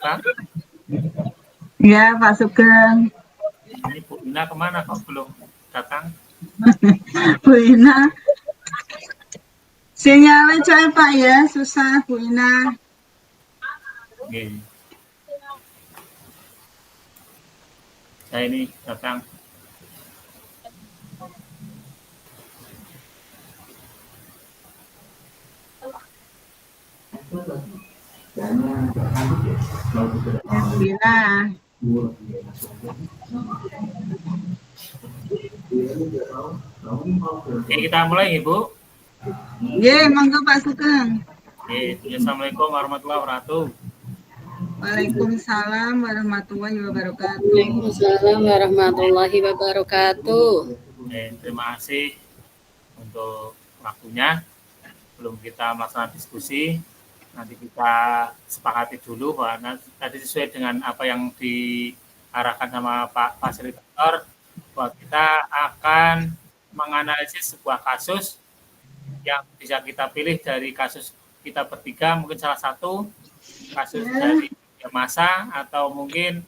Kang? Ya, Pak Sugeng. Ini Bu Ina kemana kok belum datang? Bu Ina. Sinyalnya coy Pak ya, susah Bu Ina. Oke. Saya ini datang. Ya, Bu Ina. Oke, kita mulai Ibu. Ya, monggo Pak Sugeng. Oke, Assalamualaikum warahmatullahi wabarakatuh. Waalaikumsalam warahmatullahi wabarakatuh. Waalaikumsalam warahmatullahi wabarakatuh. Terima kasih untuk waktunya. Belum kita melaksanakan diskusi, nanti kita sepakati dulu bahwa tadi sesuai dengan apa yang diarahkan sama Pak Fasilitator, bahwa kita akan menganalisis sebuah kasus yang bisa kita pilih dari kasus kita bertiga, mungkin salah satu kasus dari masa atau mungkin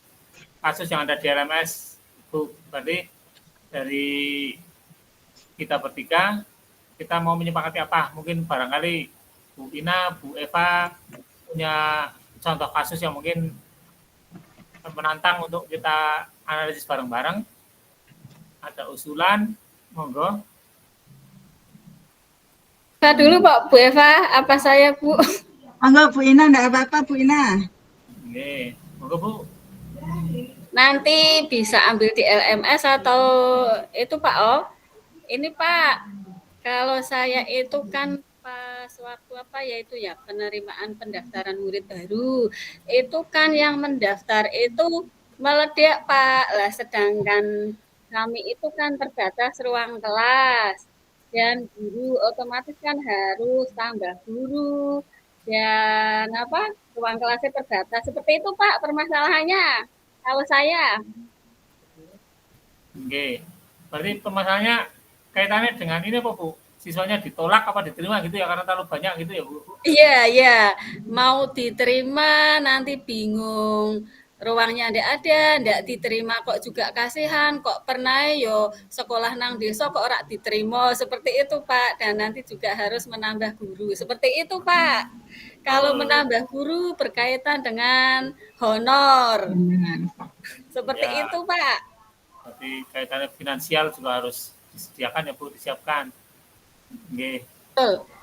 kasus yang ada di LMS. Bu, berarti dari kita bertiga, kita mau menyepakati apa? Mungkin barangkali Bu Ina, Bu Eva punya contoh kasus yang mungkin menantang untuk kita analisis bareng-bareng. Ada usulan, monggo. Pak dulu Pak, Bu Eva, apa saya Bu? Monggo Bu Ina, enggak apa-apa Bu Ina. Oke, monggo Bu. Nanti bisa ambil di LMS atau itu Pak Oh. Ini Pak, kalau saya itu kan pas waktu apa ya itu ya penerimaan pendaftaran murid baru itu kan yang mendaftar itu meledak Pak lah, sedangkan kami itu kan terbatas ruang kelas dan guru otomatis kan harus tambah guru dan apa ruang kelasnya terbatas seperti itu Pak permasalahannya kalau saya. Oke, berarti permasalahannya kaitannya dengan ini apa Bu? Siswanya ditolak apa diterima gitu ya karena terlalu banyak gitu ya Bu? Iya, mau diterima nanti bingung. Ruangnya ndak diterima kok juga kasihan, kok pernah yo sekolah nang desa kok ora diterima, seperti itu Pak. Dan nanti juga harus menambah guru, seperti itu Pak. Kalau menambah guru berkaitan dengan honor, seperti Ya, itu Pak. berarti kaitannya finansial juga harus disediakan ya Bu, disiapkan. Oke.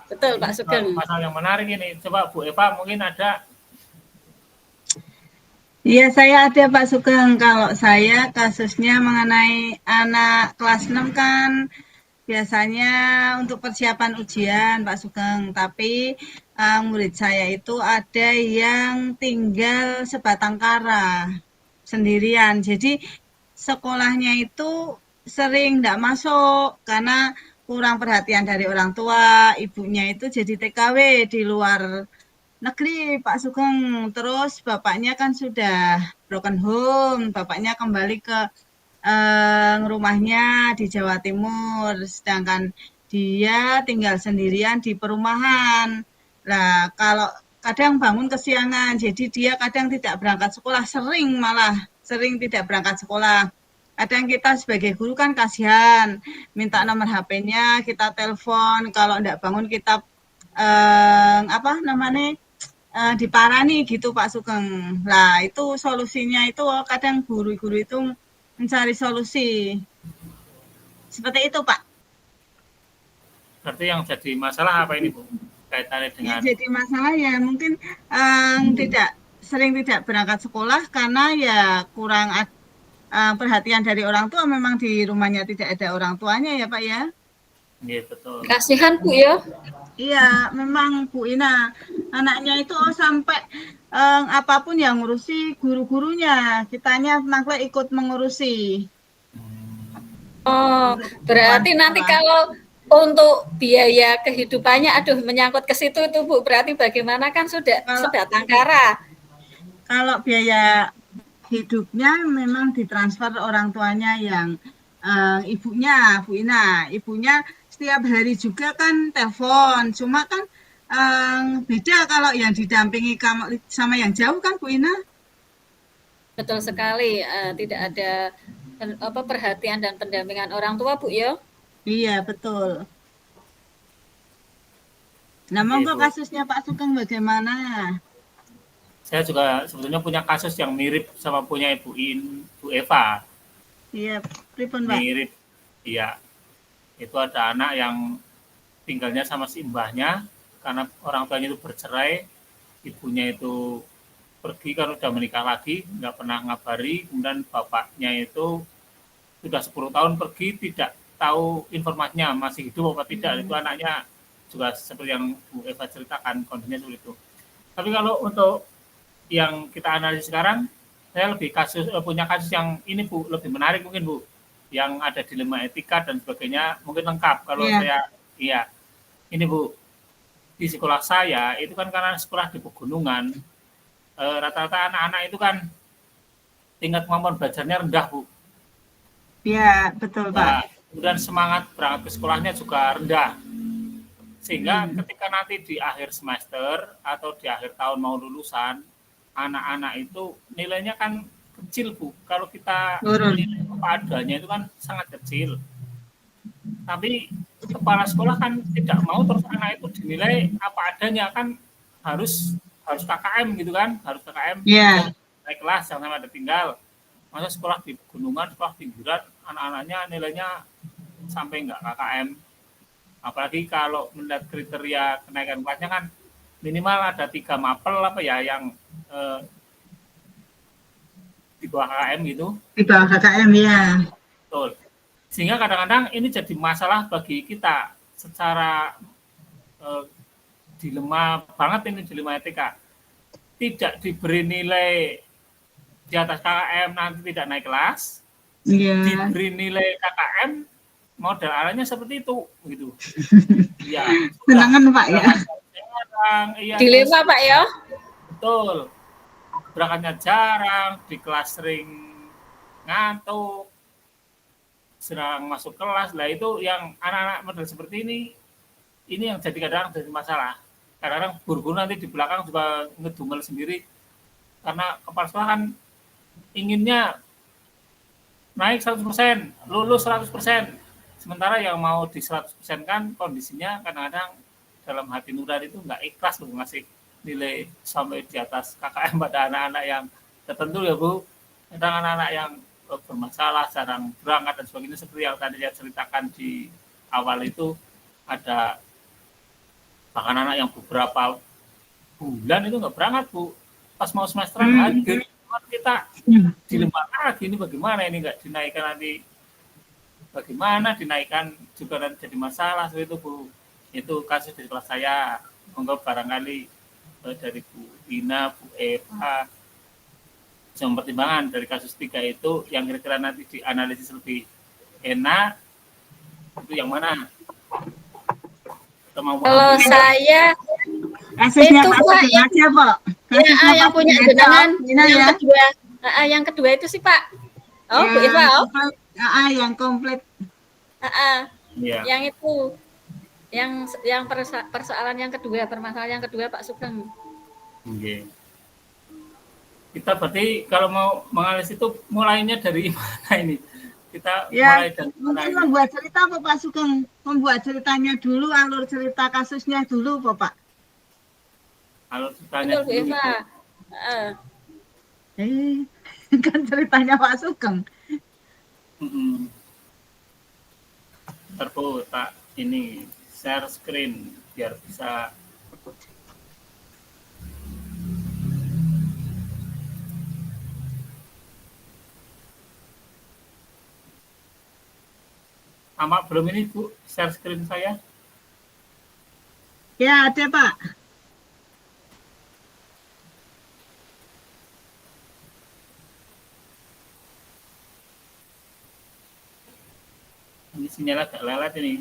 Betul Pak Sugeng. Masalah yang menarik ini, coba Bu Eva mungkin ada. Iya, saya ada Pak Sugeng. Kalau saya kasusnya mengenai anak kelas 6 kan biasanya untuk persiapan ujian Pak Sugeng. Tapi murid saya itu ada yang tinggal sebatang kara sendirian. Jadi sekolahnya itu sering nggak masuk karena kurang perhatian dari orang tua. Ibunya itu jadi TKW di luar negeri Pak Sugeng. Terus bapaknya kan sudah broken home, bapaknya kembali ke rumahnya di Jawa Timur, sedangkan dia tinggal sendirian di perumahan. Nah, kalau kadang bangun kesiangan, jadi dia kadang tidak berangkat sekolah, sering tidak berangkat sekolah. Kadang kita sebagai guru kan kasihan, minta nomor HP-nya, kita telepon, kalau enggak bangun kita diparani gitu Pak Sugeng. Nah, itu solusinya itu kadang guru-guru itu mencari solusi. Seperti itu, Pak. Berarti yang jadi masalah apa ini Bu? Kaitannya dengan Yang jadi masalah ya mungkin tidak berangkat sekolah karena ya kurang perhatian dari orang tua. Memang di rumahnya tidak ada orang tuanya ya Pak ya. Iya betul. Kasihan Bu ya. Iya, memang Bu Ina. Anaknya itu sampai apapun yang ngurusi guru-gurunya. Kitanya maklah ikut mengurusi. Oh, berarti nanti kalau untuk biaya kehidupannya, aduh menyangkut ke situ itu Bu. Berarti bagaimana kan sudah sebatang kara. Kalau biaya hidupnya memang ditransfer orang tuanya yang ibunya, Bu Ina. Ibunya setiap hari juga kan telepon. Cuma kan beda kalau yang didampingi sama yang jauh kan Bu Ina. Betul sekali, tidak ada perhatian dan pendampingan orang tua, Bu, ya? Iya, betul. Nah, monggo kasusnya Pak Sugeng bagaimana? Saya juga sebetulnya punya kasus yang mirip sama punya Bu Eva. Iya, pripun, Pak? Mirip, iya. Itu ada anak yang tinggalnya sama si mbahnya, karena orang tuanya itu bercerai, ibunya itu pergi kan udah menikah lagi, nggak pernah ngabari, kemudian bapaknya itu sudah 10 tahun pergi, tidak tahu informasinya masih hidup apa tidak. Itu anaknya juga seperti yang Bu Eva ceritakan, kondisinya seperti itu. Tapi kalau untuk yang kita analisis sekarang, saya lebih punya kasus yang ini Bu, lebih menarik mungkin Bu, yang ada dilema etika dan sebagainya, mungkin lengkap kalau saya, iya, ini Bu, di sekolah saya itu kan karena sekolah di pegunungan, rata-rata anak-anak itu kan tingkat kemampuan belajarnya rendah Bu. Iya, betul Pak. Kemudian semangat berangkat ke sekolahnya juga rendah. Sehingga ketika nanti di akhir semester atau di akhir tahun mau lulusan, anak-anak itu nilainya kan kecil Bu. Kalau kita nilai apa adanya itu kan sangat kecil. Tapi kepala sekolah kan tidak mau terus anak itu dinilai apa adanya, kan harus KKM gitu kan, harus KKM. Naik kelas, jangan sampai ada tinggal. Masa sekolah di pegunungan, sekolah pinggiran, anak-anaknya nilainya sampai enggak KKM. Apalagi kalau melihat kriteria kenaikan kelasnya kan minimal ada 3 mapel apa ya yang di bawah KKM gitu. Di bawah KKM ya. Betul. Sehingga kadang-kadang ini jadi masalah bagi kita secara dilema banget, ini dilema etika. Tidak diberi nilai di atas KKM nanti tidak naik kelas. Diberi nilai KKM model arahnya seperti itu gitu. Iya. Senangan Pak ya. Iya, dilema Pak ya. Betul. Berangkatnya jarang, di kelas sering ngantuk, serang masuk kelas. Lah itu yang anak-anak model seperti ini yang jadi kadang-kadang jadi masalah. Kadang-kadang guru-guru nanti di belakang juga ngedumel sendiri karena kepala sekolah kan inginnya naik 100%, lulus 100%. Sementara yang mau di 100% kan kondisinya kadang-kadang dalam hati nurani itu nggak ikhlas loh ngasih nilai sampai di atas KKM pada anak-anak yang tertentu ya Bu. Kadang anak-anak yang bermasalah, jarang berangkat dan sebagainya, seperti yang tadi saya ceritakan di awal itu, ada bahkan anak yang beberapa bulan itu nggak berangkat Bu. Pas mau semesteran hadir, kita dilema lagi, ini bagaimana ini nggak dinaikkan nanti, bagaimana dinaikkan juga nanti jadi masalah seperti itu Bu. Itu kasus di kelas saya. Monggo barangkali dari Bu Ina, Bu Eva, sama pertimbangan dari kasus 3 itu yang kira-kira nanti dianalisis lebih enak, itu yang mana? Kalau saya kasusnya itu Pak yang punya jenengan yang kedua itu sih Pak. Oh Bu Eva, yang komplit. Yang itu yang persoalan yang kedua, permasalahan yang kedua Pak Sugeng. Kita berarti kalau mau menganalisis itu mulainya dari mana ini? Kita mulai dari mungkin membuat cerita apa Pak Sugeng? Membuat ceritanya dulu, alur cerita kasusnya dulu Pak. Alur ceritanya dulu. Betul Bu Eva. Kan ceritanya Pak Sugeng. Ntar Bu, tak ini share screen biar bisa sama belum ini Bu, share screen saya? Ya ada Pak. Ini sinyal agak lelet ini.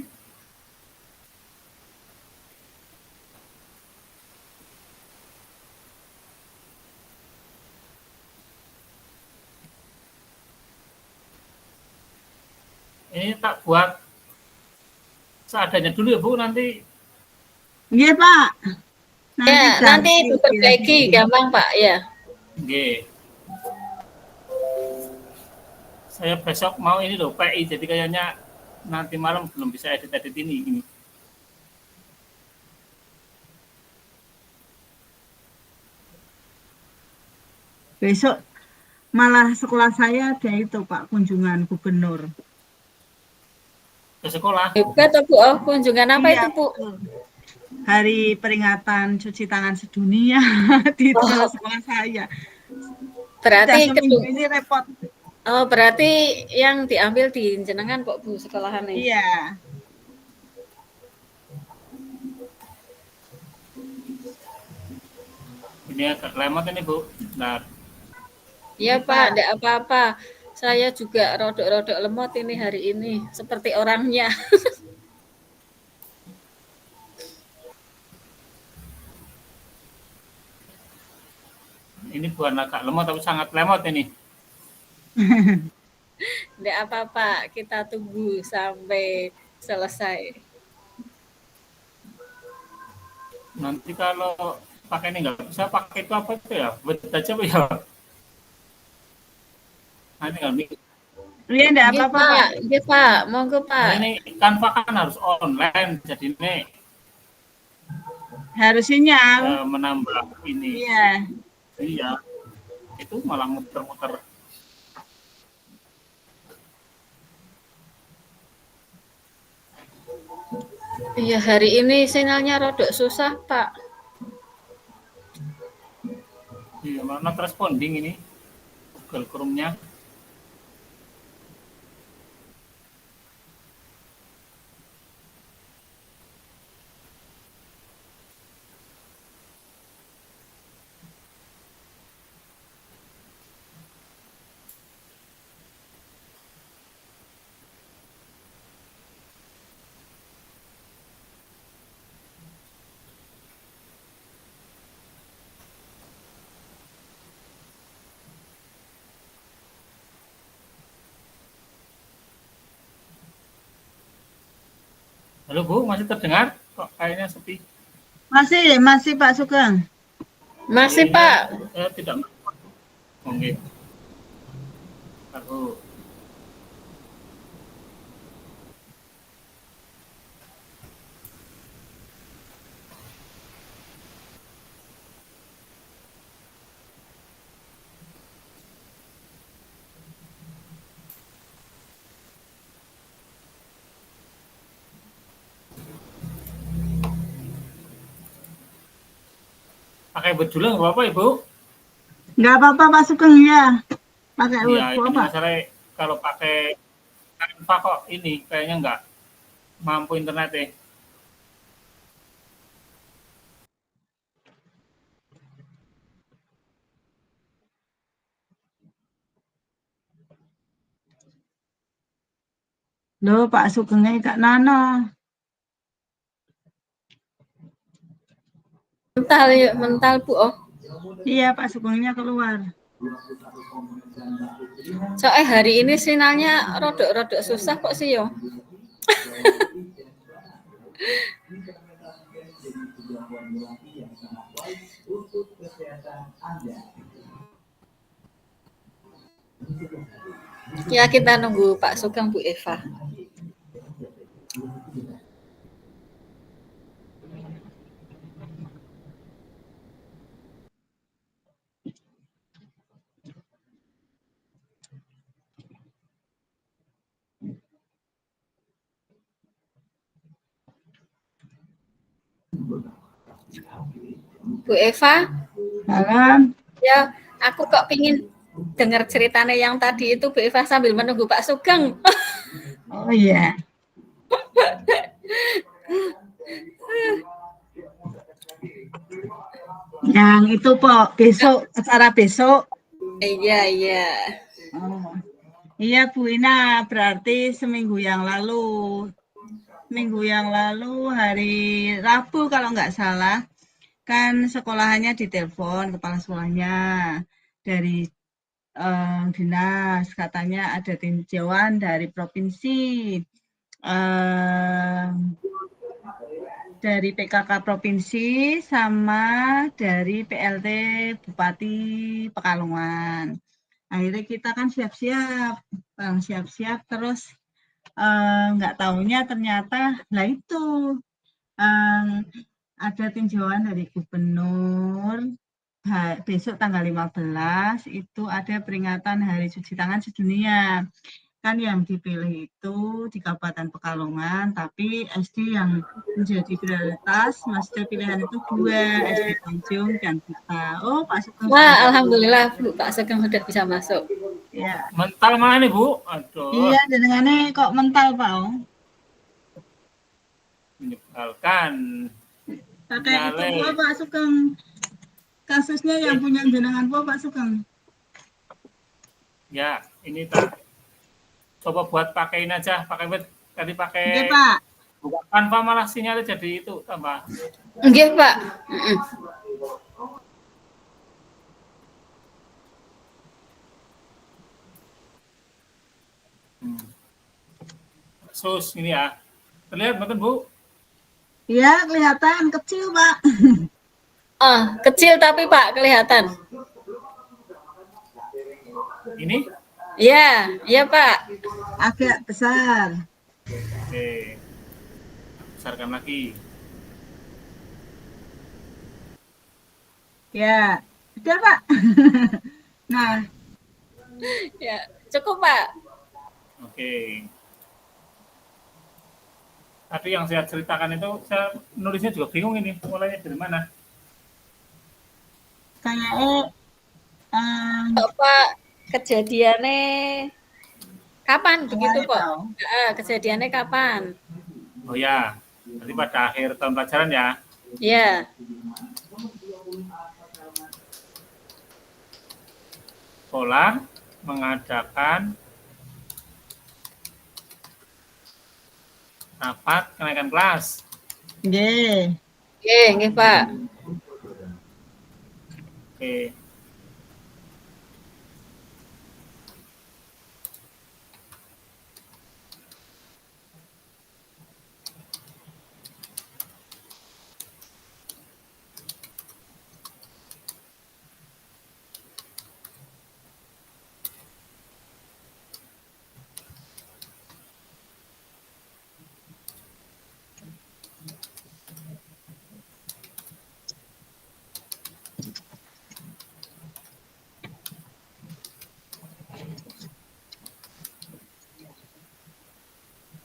Ini tak buat seadanya dulu ya Bu, nanti. Iya Pak. Nanti diperbaiki gampang Pak ya. Oke. Saya besok mau ini loh PI, jadi kayaknya nanti malam belum bisa edit-edit ini. Besok malah sekolah saya ada itu Pak, kunjungan gubernur. Ke sekolah. Hebat toh Bu, oh, kunjungan apa Iya, itu Bu? hari peringatan cuci tangan sedunia di Oh, sekolah saya. Sudah berarti seminggu ini repot. oh, berarti yang diambil di jenengan kok Bu sekolahan nih. Iya. Ini agak lemot ini Bu. Nah, Iya Pak, enggak apa-apa. Saya juga rodok-rodok lemot ini hari ini, seperti orangnya. ini bukan agak lemot tapi sangat lemot ini. Enggak apa-apa, kita tunggu sampai selesai. Nanti kalau pakai ini nggak bisa pakai itu apa itu ya? Word aja Pak ya. Nanti kan Iya, enggak Iya apa-apa Pak, Pak. iya Pak, monggo nah, Pak. ini Canva kan harus online, jadi ini Harus sinyal. menambah ini. Iya. Iya, itu malah muter-muter. Iya hari ini sinyalnya rodok susah Pak. Iya, malah not responding ini Google Chrome-nya. Halo Bu, masih terdengar? Kok kayaknya sepi? Masih Pak Sugeng. Masih Pak. Saya tidak. Oke. Aku pakai Word dulu nggak apa-apa Ibu? Nggak apa-apa Pak Sugeng ya. Pakai Word Iya, ini Pak. masalah kalau pakai Canva kok ini kayaknya nggak mampu internet ya. Loh Pak Sugengnya Kak Nano. Mental yuk, mental Bu. Oh. Iya Pak Sugengnya keluar. Soalnya hari ini sinyalnya rodok-rodok susah kok sih yo. Ya kita nunggu Pak Sugeng Bu Eva. Bu Eva, Halo. ya aku kok pingin dengar ceritanya yang tadi itu Bu Eva sambil menunggu Pak Sugeng. Oh iya. Yang itu Pak, besok acara besok. Iya, iya. Oh. Iya Bu Ina, berarti seminggu yang lalu. Minggu yang lalu hari Rabu kalau nggak salah, kan sekolahannya ditelepon kepala sekolahnya dari dinas, katanya ada tinjauan dari provinsi, dari PKK provinsi sama dari PLT Bupati Pekalongan. Akhirnya kita kan siap-siap, terus nggak taunya ternyata lah itu ada tinjauan dari gubernur. Besok tanggal 15 itu ada peringatan Hari Cuci Tangan Sedunia. Kan yang dipilih itu di Kabupaten Pekalongan, tapi SD yang menjadi prioritas, maksudnya pilihan itu 2, SD Tanjung dan Kita. Oh, Pak Sugeng. Wah, alhamdulillah Bu, Pak Sugeng sudah bisa masuk. Ya. Mental mana nih Bu? Aduh. Iya, jenengannya kok mental Pak Om? Menyebalkan. Pakai itu Bu Pak Sugeng. Kasusnya yang punya jenengan Bu Pak Sugeng. Ya, ini tak. Coba buat pakein aja, tadi pakai. Oke, Pak. Buka Canva malah sinyalnya jadi itu tambah. Nggih, Pak. Sus ini ya. Terlihat betul Bu? Iya, kelihatan kecil, Pak. Kecil tapi Pak kelihatan. Ini? Iya Pak. Agak besar. Oke. Besarkan lagi. Ya, sudah Pak. Nah. Ya, cukup Pak. Oke. Tadi yang saya ceritakan itu, saya nulisnya juga bingung ini, mulainya dari mana? Kayaknya Pak, kejadiannya kapan begitu kok? Kejadiannya kapan? Oh ya, nanti pada akhir tahun pelajaran ya. Iya. Sekolah mengadakan rapat kenaikan kelas. Nggih Pak. Oke.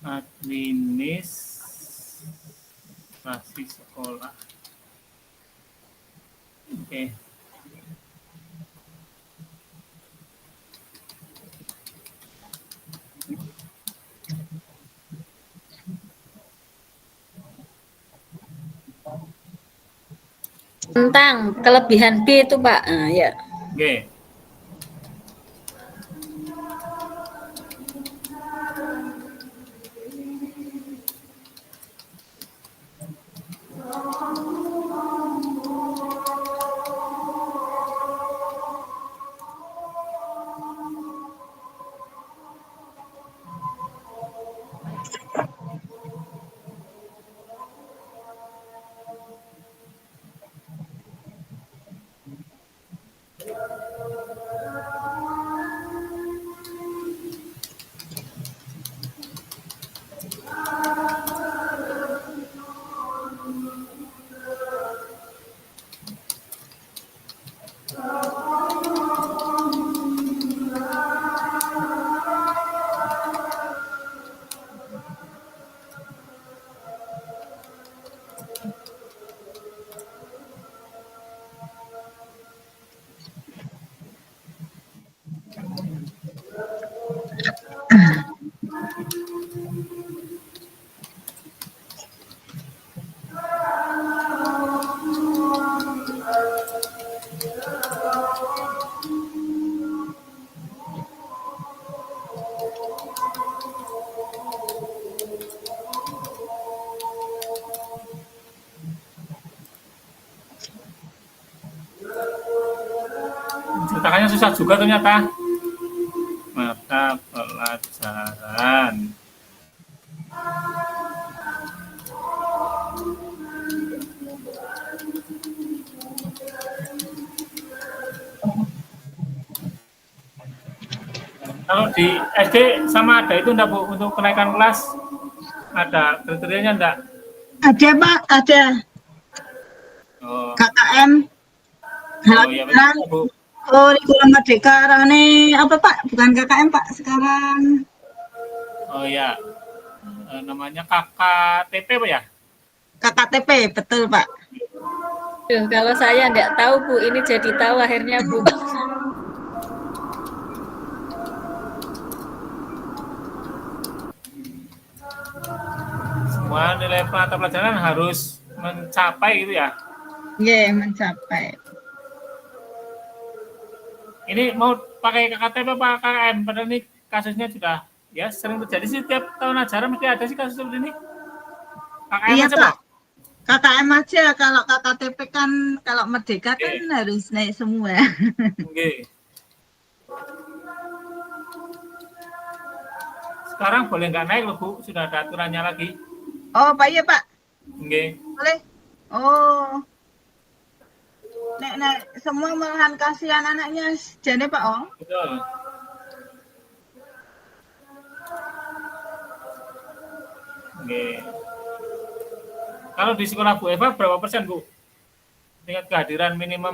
Administrasi sekolah. Oke. Tentang kelebihan B itu Pak. Ya. Oke. Ceritakannya susah juga ternyata. Mata pelajaran. Kalau di SD sama ada itu enggak Bu untuk kenaikan kelas? Ada kriterianya enggak? Ada Pak, ada Oh, KKM, oh ya halaman betul Bu. kurikulum merdeka arane apa Pak? Bukan KKM Pak, sekarang Oh ya, namanya KKTP Pak ya? KKTP, betul Pak. Duh, kalau saya nggak tahu Bu, ini jadi tahu akhirnya Bu. Semua nilai mata pelajaran harus mencapai gitu ya. Nggih, mencapai. Ini mau pakai KKTP apa KKM? Padahal ini kasusnya sudah ya sering terjadi sih tiap tahun ajaran mesti ada sih kasus seperti ini. KKM Iya aja Pak, Pak. KKM aja. Kalau KKTP kan kalau merdeka kan Oke, harus naik semua. oke. Sekarang boleh nggak naik loh Bu, sudah ada aturannya lagi. Oh, Pak iya Pak, Oke, boleh. Oh, nek semua malahan kasihan anaknya jane Pak Oh. betul. Oke. Kalau di sekolah Bu Eva berapa persen Bu? Tingkat kehadiran minimal.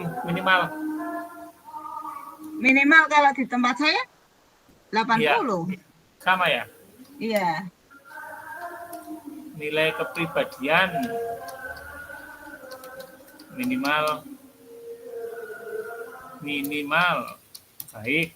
Minimal kalau di tempat saya Iya, 80. sama ya. Iya. Nilai kepribadian minimal baik.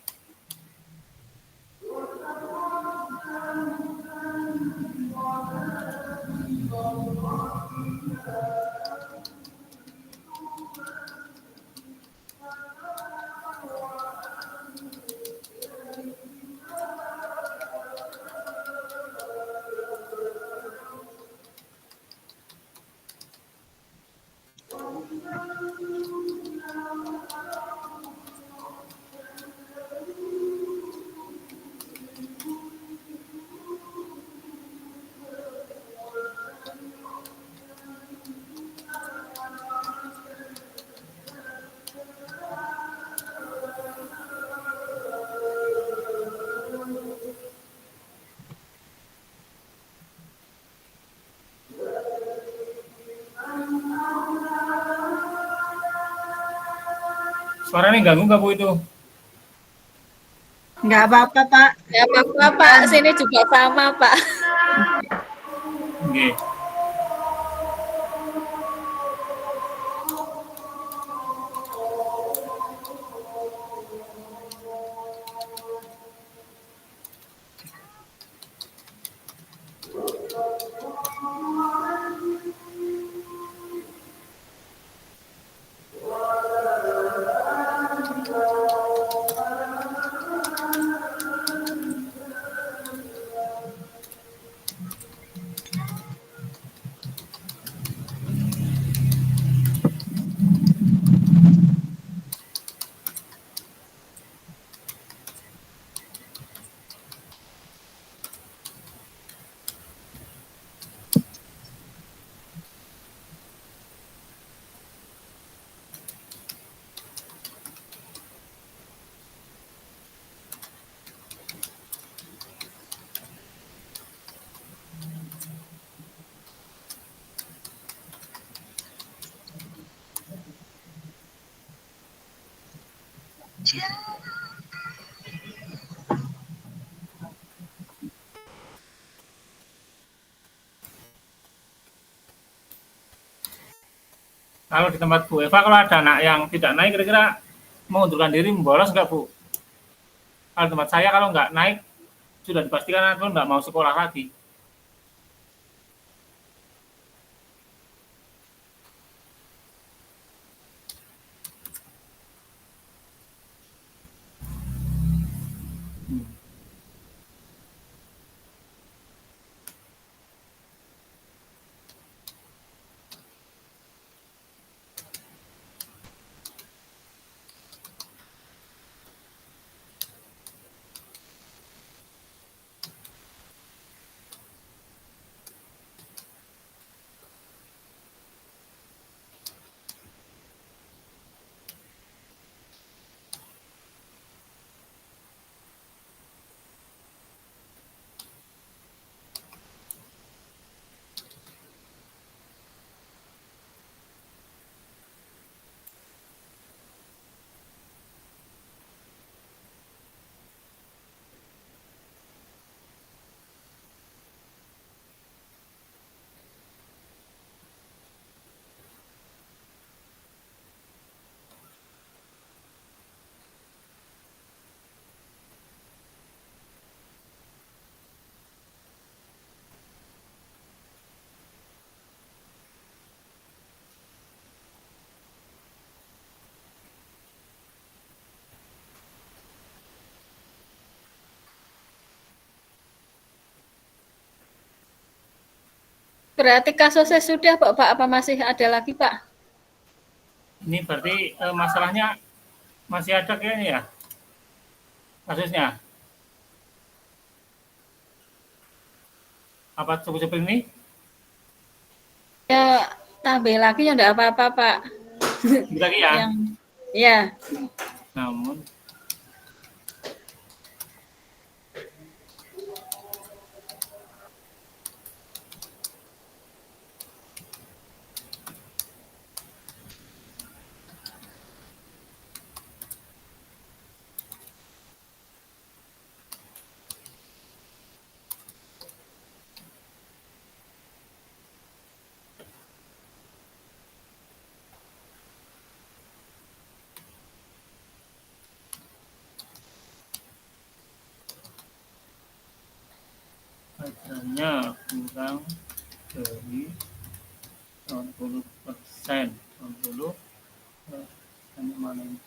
Suaranya ganggu nggak Bu itu? Nggak apa-apa Pak. Nggak apa-apa Pak, sini juga sama Pak. Oke. Kalau di tempat Bu Eva, kalau ada anak yang tidak naik, kira-kira mengundurkan diri, membolos nggak Bu? Kalau tempat saya, kalau nggak naik, sudah dipastikan anak itu nggak mau sekolah lagi. Berarti kasusnya sudah Pak, apa masih ada lagi Pak? Ini berarti masalahnya masih ada kayaknya ya kasusnya. Apa cukup seperti ini? Ya tambah lagi ya enggak apa-apa Pak. Lagi ya. Yang ya. Namun ajarnya kurang dari 60%. 60 mana ini?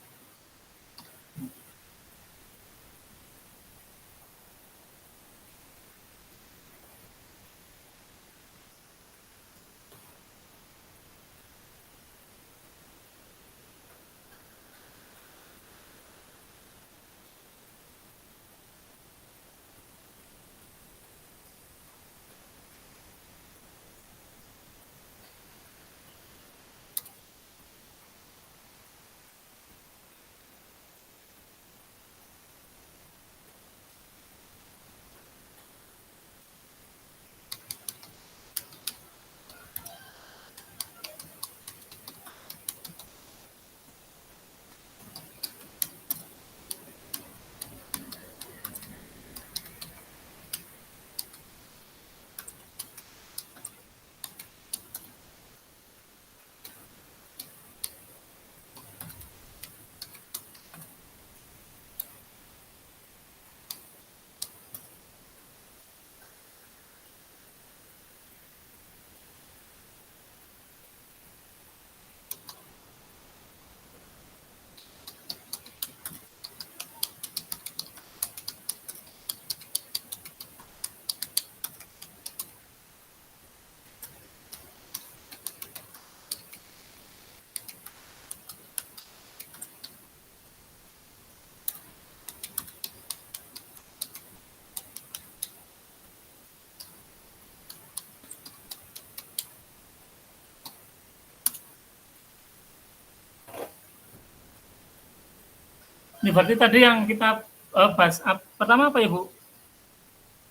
Ini berarti tadi yang kita bahas pertama apa Ibu?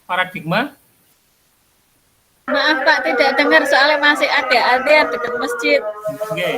Paradigma. Maaf Pak, tidak dengar soalnya masih ada adzan dekat masjid. Oke.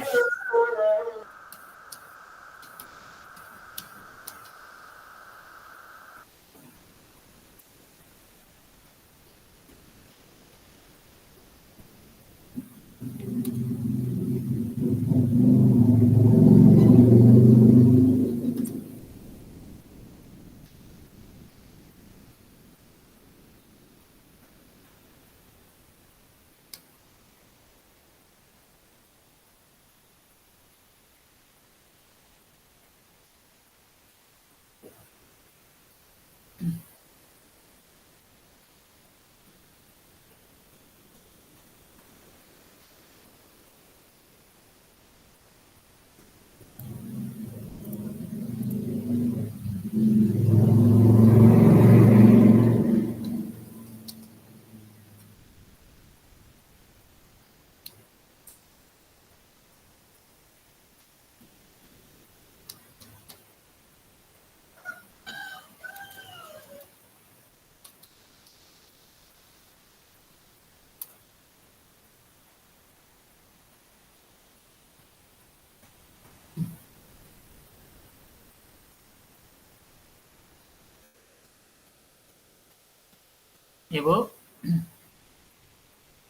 Ya Bu.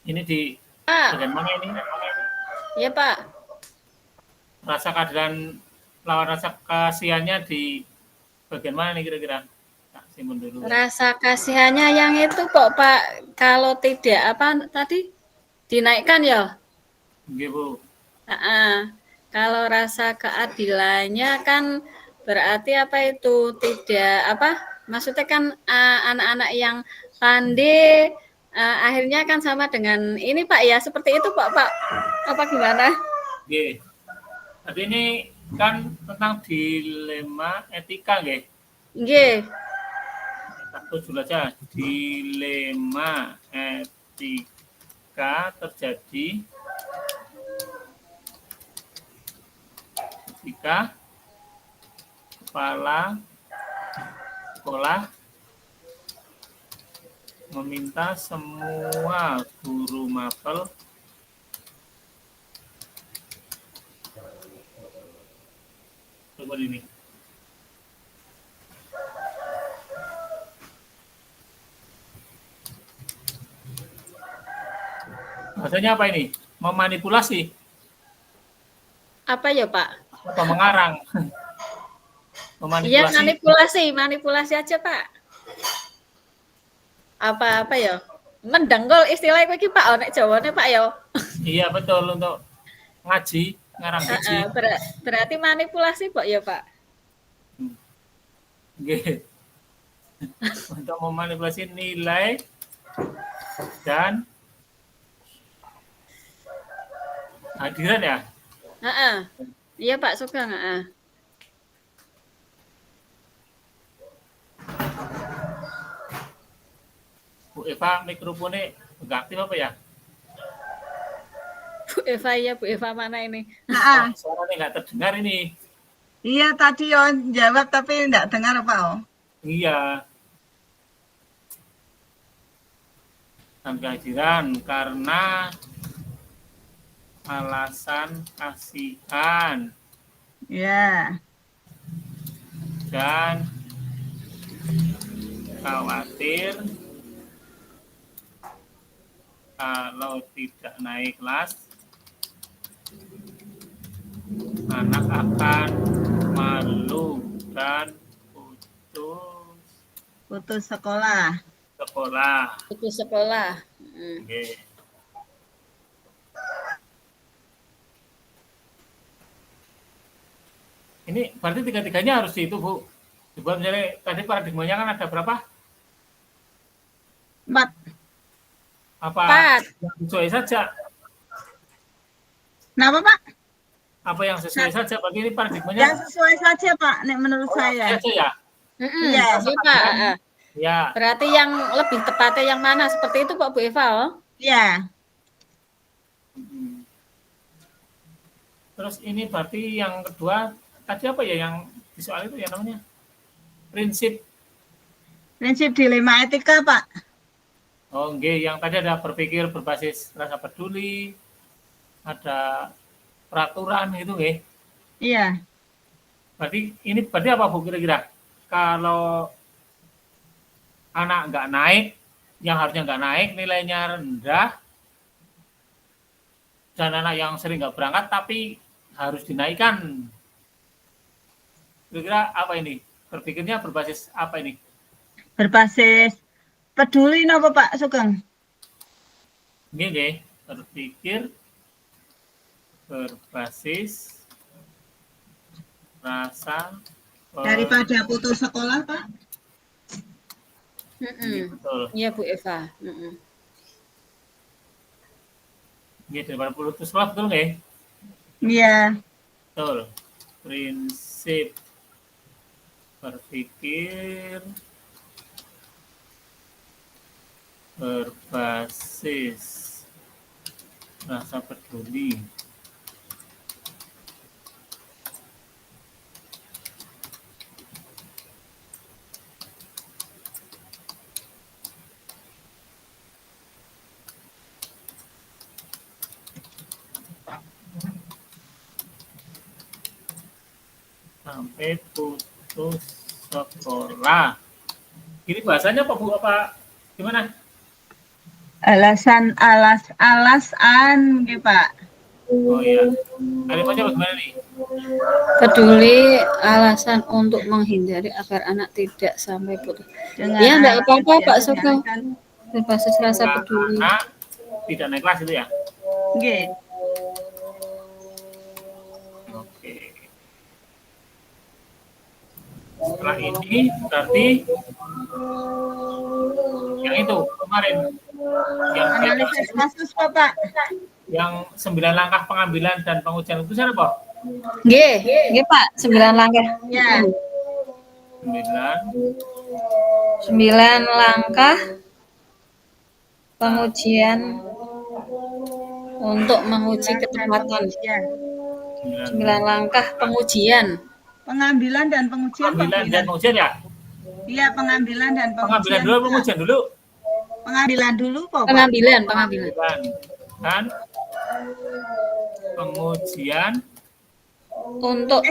Ini di Pak. bagian mana ini? Ya Pak. Rasa keadilan lawan rasa kasihannya di bagian mana nih kira-kira? Tak simpen dulu. Rasa kasihannya yang itu kok Pak, kalau tidak apa tadi dinaikkan ya? Oke Bu. Kalau rasa keadilannya kan berarti apa itu tidak apa? Maksudnya kan anak-anak yang pandai akhirnya kan sama dengan ini Pak ya, seperti itu Pak. Apa gimana? Oke. Tadi ini kan tentang dilema etika, nggih. Nggih. Satu dulu aja. Dilema etika terjadi ketika kepala sekolah meminta semua guru mapel coba ini. Bahasanya apa ini? Memanipulasi Apa ya Pak? atau mengarang? Iya, Memanipulasi. manipulasi aja Pak. Apa ya? Mendenggol istilahnya iki Pak, nek Jawane Pak ya. Iya betul, untuk ngaji, ngarang ngaji. Berarti manipulasi Pak ya Pak. Nggih. Untuk memanipulasi nilai dan hadiran ya. Iya Pak Sugeng. Bu Eva mikrofonnya nggak aktif apa ya? Bu Eva ya, Bu Eva mana ini? Suaranya nggak terdengar ini. Iya tadi Yon jawab tapi nggak dengar Pak. Iya. Dan kehadiran karena alasan kasihan. Ya. Dan khawatir kalau tidak naik kelas anak akan malu dan putus sekolah. Putus sekolah. Okay. Ini berarti tiga-tiganya harus itu Bu. Dibuat misalnya tadi paradigmanya kan ada berapa? 4. Apa 4. yang sesuai saja? Kenapa Pak? Apa yang sesuai saja? Bagi ini paradigmanya. Yang sesuai saja Pak, nek menurut saya. Saja ya. Iya Pak. Ya. Berarti yang lebih tepatnya yang mana? Seperti itu Pak Bu Eva. Iya. Terus ini berarti yang kedua tadi apa ya yang di soal itu ya namanya? Prinsip dilema etika Pak. Oh nggih, yang tadi ada berpikir berbasis rasa peduli, ada peraturan gitu nggih. Iya. Berarti apa Bu kira-kira? Kalau anak nggak naik, yang harusnya nggak naik, nilainya rendah, dan anak yang sering nggak berangkat tapi harus dinaikkan. Kira-kira apa ini? Berpikirnya berbasis apa ini? Berbasis peduli napa Pak Sugeng? Nggih, berpikir berbasis rasa daripada putus sekolah Pak. Betul. Iya Bu Eva. Iya, daripada putus sekolah betul nggak? Iya. Betul. Prinsip berpikir berbasis rasa peduli. Sampai putus sekolah. Ini bahasanya apa Bu? Apa gimana? Alasan gitu Pak. Oh iya. Kalimatnya bagaimana nih? Peduli alasan untuk menghindari agar anak tidak sampai putus. Ya enggak apa-apa Pak Sugeng. Berbasis rasa peduli. Anak tidak naik kelas itu ya? Nggih. Oke. Setelah ini berarti yang itu kemarin yang Analisis kasus, Bapak. yang 9 langkah pengambilan dan pengujian keputusan apa? Nggih, nggih Pak, 9 langkah. Ya, 9 langkah pengujian untuk menguji ketepatan. pengujian. 9 langkah pengujian. Pengambilan dan pengujian, Pak. Pengambilan dan pengujian ya? Iya, pengambilan dan Pengambilan pengujian. dulu, pengujian dulu. Pengambilan dulu, Pak. Pengambilan. Dan pengujian Untuk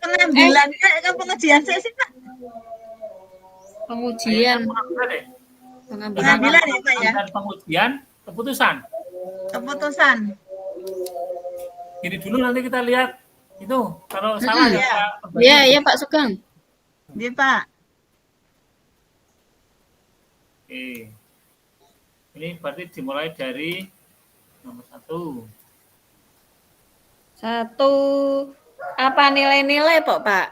Pengambilan ke pengujian saya sih, Pak. pengujian. Pengambilan ya, Pak ya. Dan pengujian keputusan. Keputusan. Ini dulu nanti kita lihat itu kalau salah ya. Iya Pak Sugeng. Iya, Pak. Oke. Ini berarti dimulai dari nomor 1. Apa nilai-nilai Pak?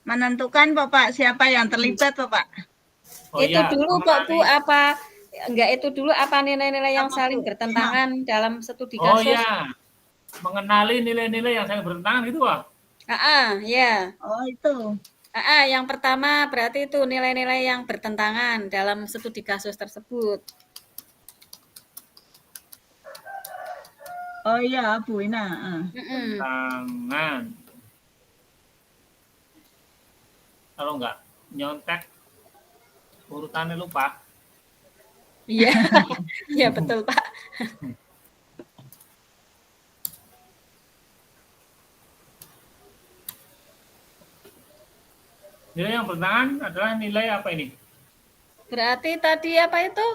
Menentukan Bapak siapa yang terlibat, Bapak. Oh, itu iya, dulu Pak Bu, apa enggak itu dulu apa nilai-nilai yang saling bertentangan dalam studi kasus? Oh iya. Mengenali nilai-nilai yang saling bertentangan gitu, Pak. Ya. Oh, itu. Yang pertama berarti itu nilai-nilai yang bertentangan dalam studi kasus tersebut. Oh iya, Bu Ina. Tangan. Kalau enggak nyontek urutannya lupa. Iya. Iya betul, Pak. Nilai yang bertentangan adalah nilai apa ini? Berarti tadi apa itu?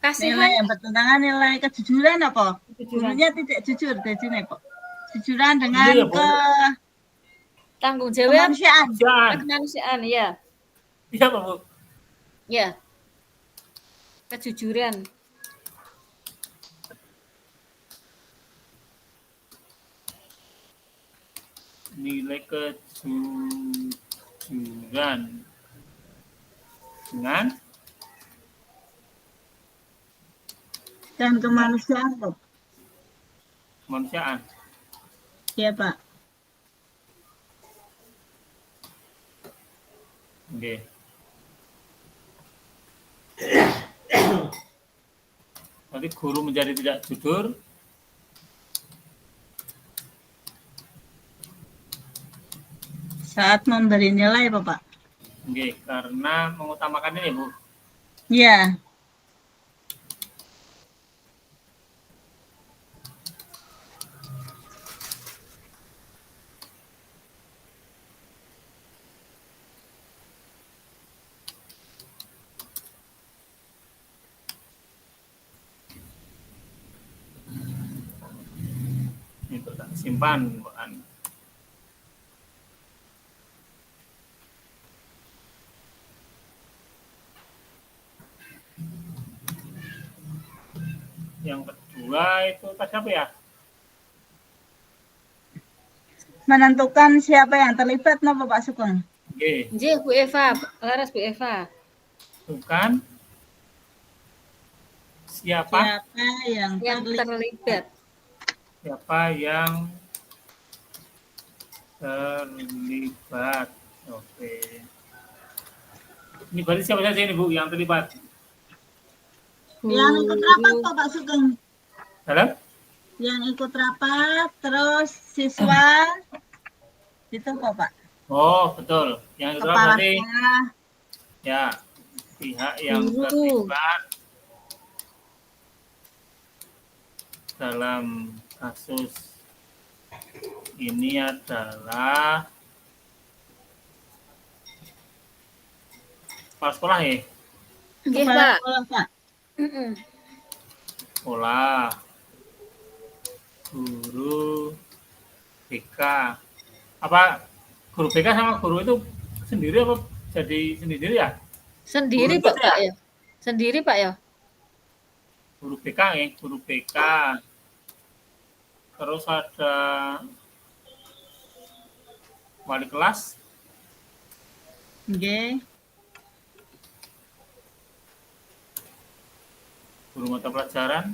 Kasihan. Nilai yang bertentangan nilai kejujuran apa? Gurunya tidak jujur, jadi Pak. Jujuran dengan tanggung jawab kemanusiaan, ya. Iya, Pak Bu. Ya. Kejujuran. Nilai kejujuran dengan dan kemanusiaan, Pak. Kemanusiaan. Iya, Pak. Oke. Nanti guru menjadi tidak jujur saat memberi nilai, Bapak. Oke, karena mengutamakan ini, Bu. Iya. Itu tak simpan, bukan. Yang kedua itu tadi apa ya? Menentukan siapa yang terlibat, no, Bapak Sugeng. Oke. Bu Eva, laras Bu Eva. Bukan siapa yang terlibat. Siapa yang terlibat. Oke. Ini berarti siapa saja ini, Bu, yang terlibat? Yang ikut rapat, Pak Sugeng. Dalam? Yang ikut rapat, terus siswa, itu Pak. Oh, betul. Yang ikut rapat berarti ya pihak yang terlibat dalam kasus ini adalah kepala sekolah ya? Iya, Pak. Sekolah, guru BK. Apa guru BK sama guru itu sendiri apa jadi sendiri ya? Sendiri Pak ya? Sendiri Pak ya? Guru BK ya, guru BK. Terus ada wali kelas Nggih. Guru mata pelajaran.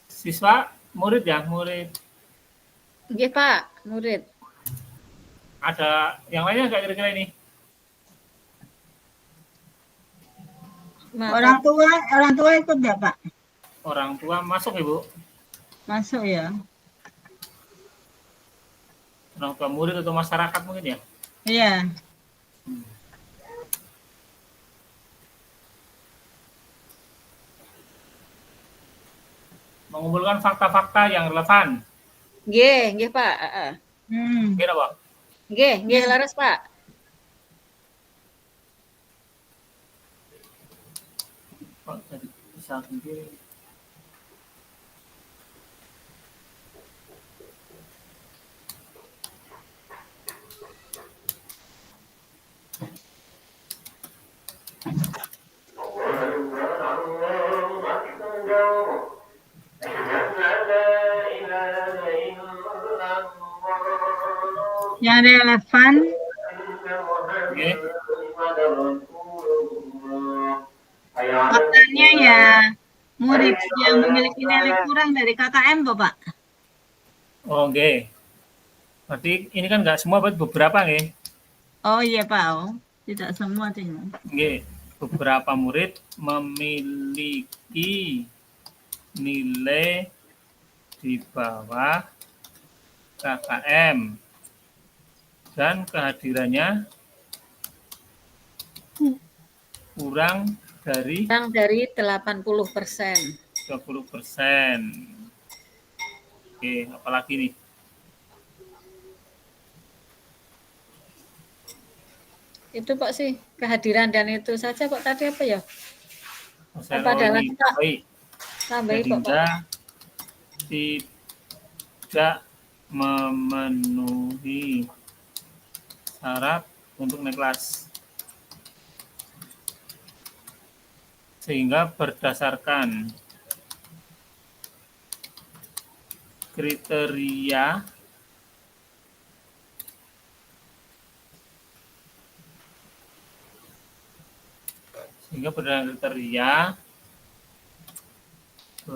Siswa, murid ya, murid. Nggih, Pak, murid. Ada yang lainnya nggak kira-kira ini? Orang tua ikut nggak, Pak? Orang tua masuk, Ibu. Masuk ya. Orang tua murid atau masyarakat mungkin ya? Iya. Mengumpulkan fakta-fakta yang relevan. Nggih, Pak. Heeh. Kira, Pak? Nggih, laras, Pak. Kok tadi bisa begini? Yang relevan. Oke. Faktanya ya murid yang memiliki nilai kurang dari KKM, Bapak. Oke. Berarti ini kan nggak semua, beberapa nggih. Oh iya, Pak. Oh, tidak semua sih. Nggih. Beberapa murid memiliki nilai di bawah KKM dan kehadirannya kurang dari 80%. 20%. Oke, apalagi nih? Itu Pak sih, kehadiran dan itu saja Pak tadi apa ya? Apa ada lagi, Pak? Tambahin, Pak. Sehingga tidak memenuhi syarat untuk naik kelas. Sehingga berdasarkan kriteria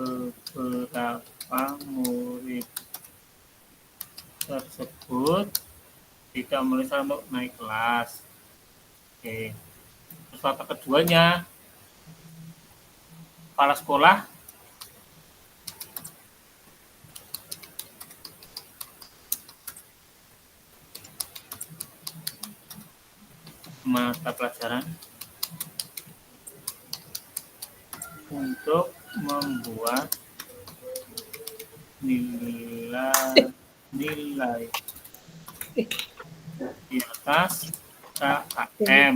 beberapa murid tersebut tidak memenuhi syarat untuk naik kelas. Oke. Terus fakta keduanya, kepala sekolah mata pelajaran untuk membuat nilai di atas KKM.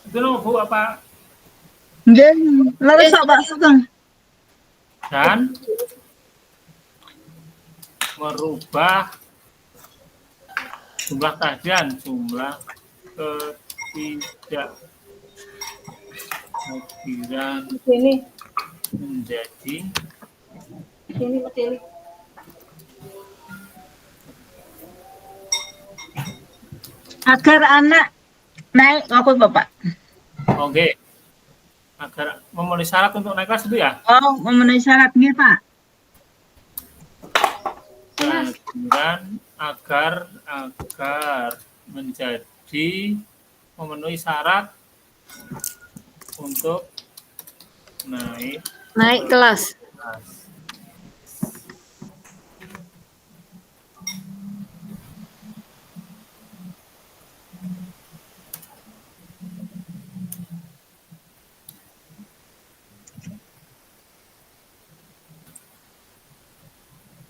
Itu loh, Bu, apa? Nggih, laras Pak Sugeng. Dan merubah jumlah kajian, jumlah ketidakhadiran menjadi agar anak naik waktu Bapak. oke. Agar memenuhi syarat untuk naik kelas itu ya? Oh, memenuhi syarat nggih, Pak. Dan agar menjadi memenuhi syarat untuk naik kelas.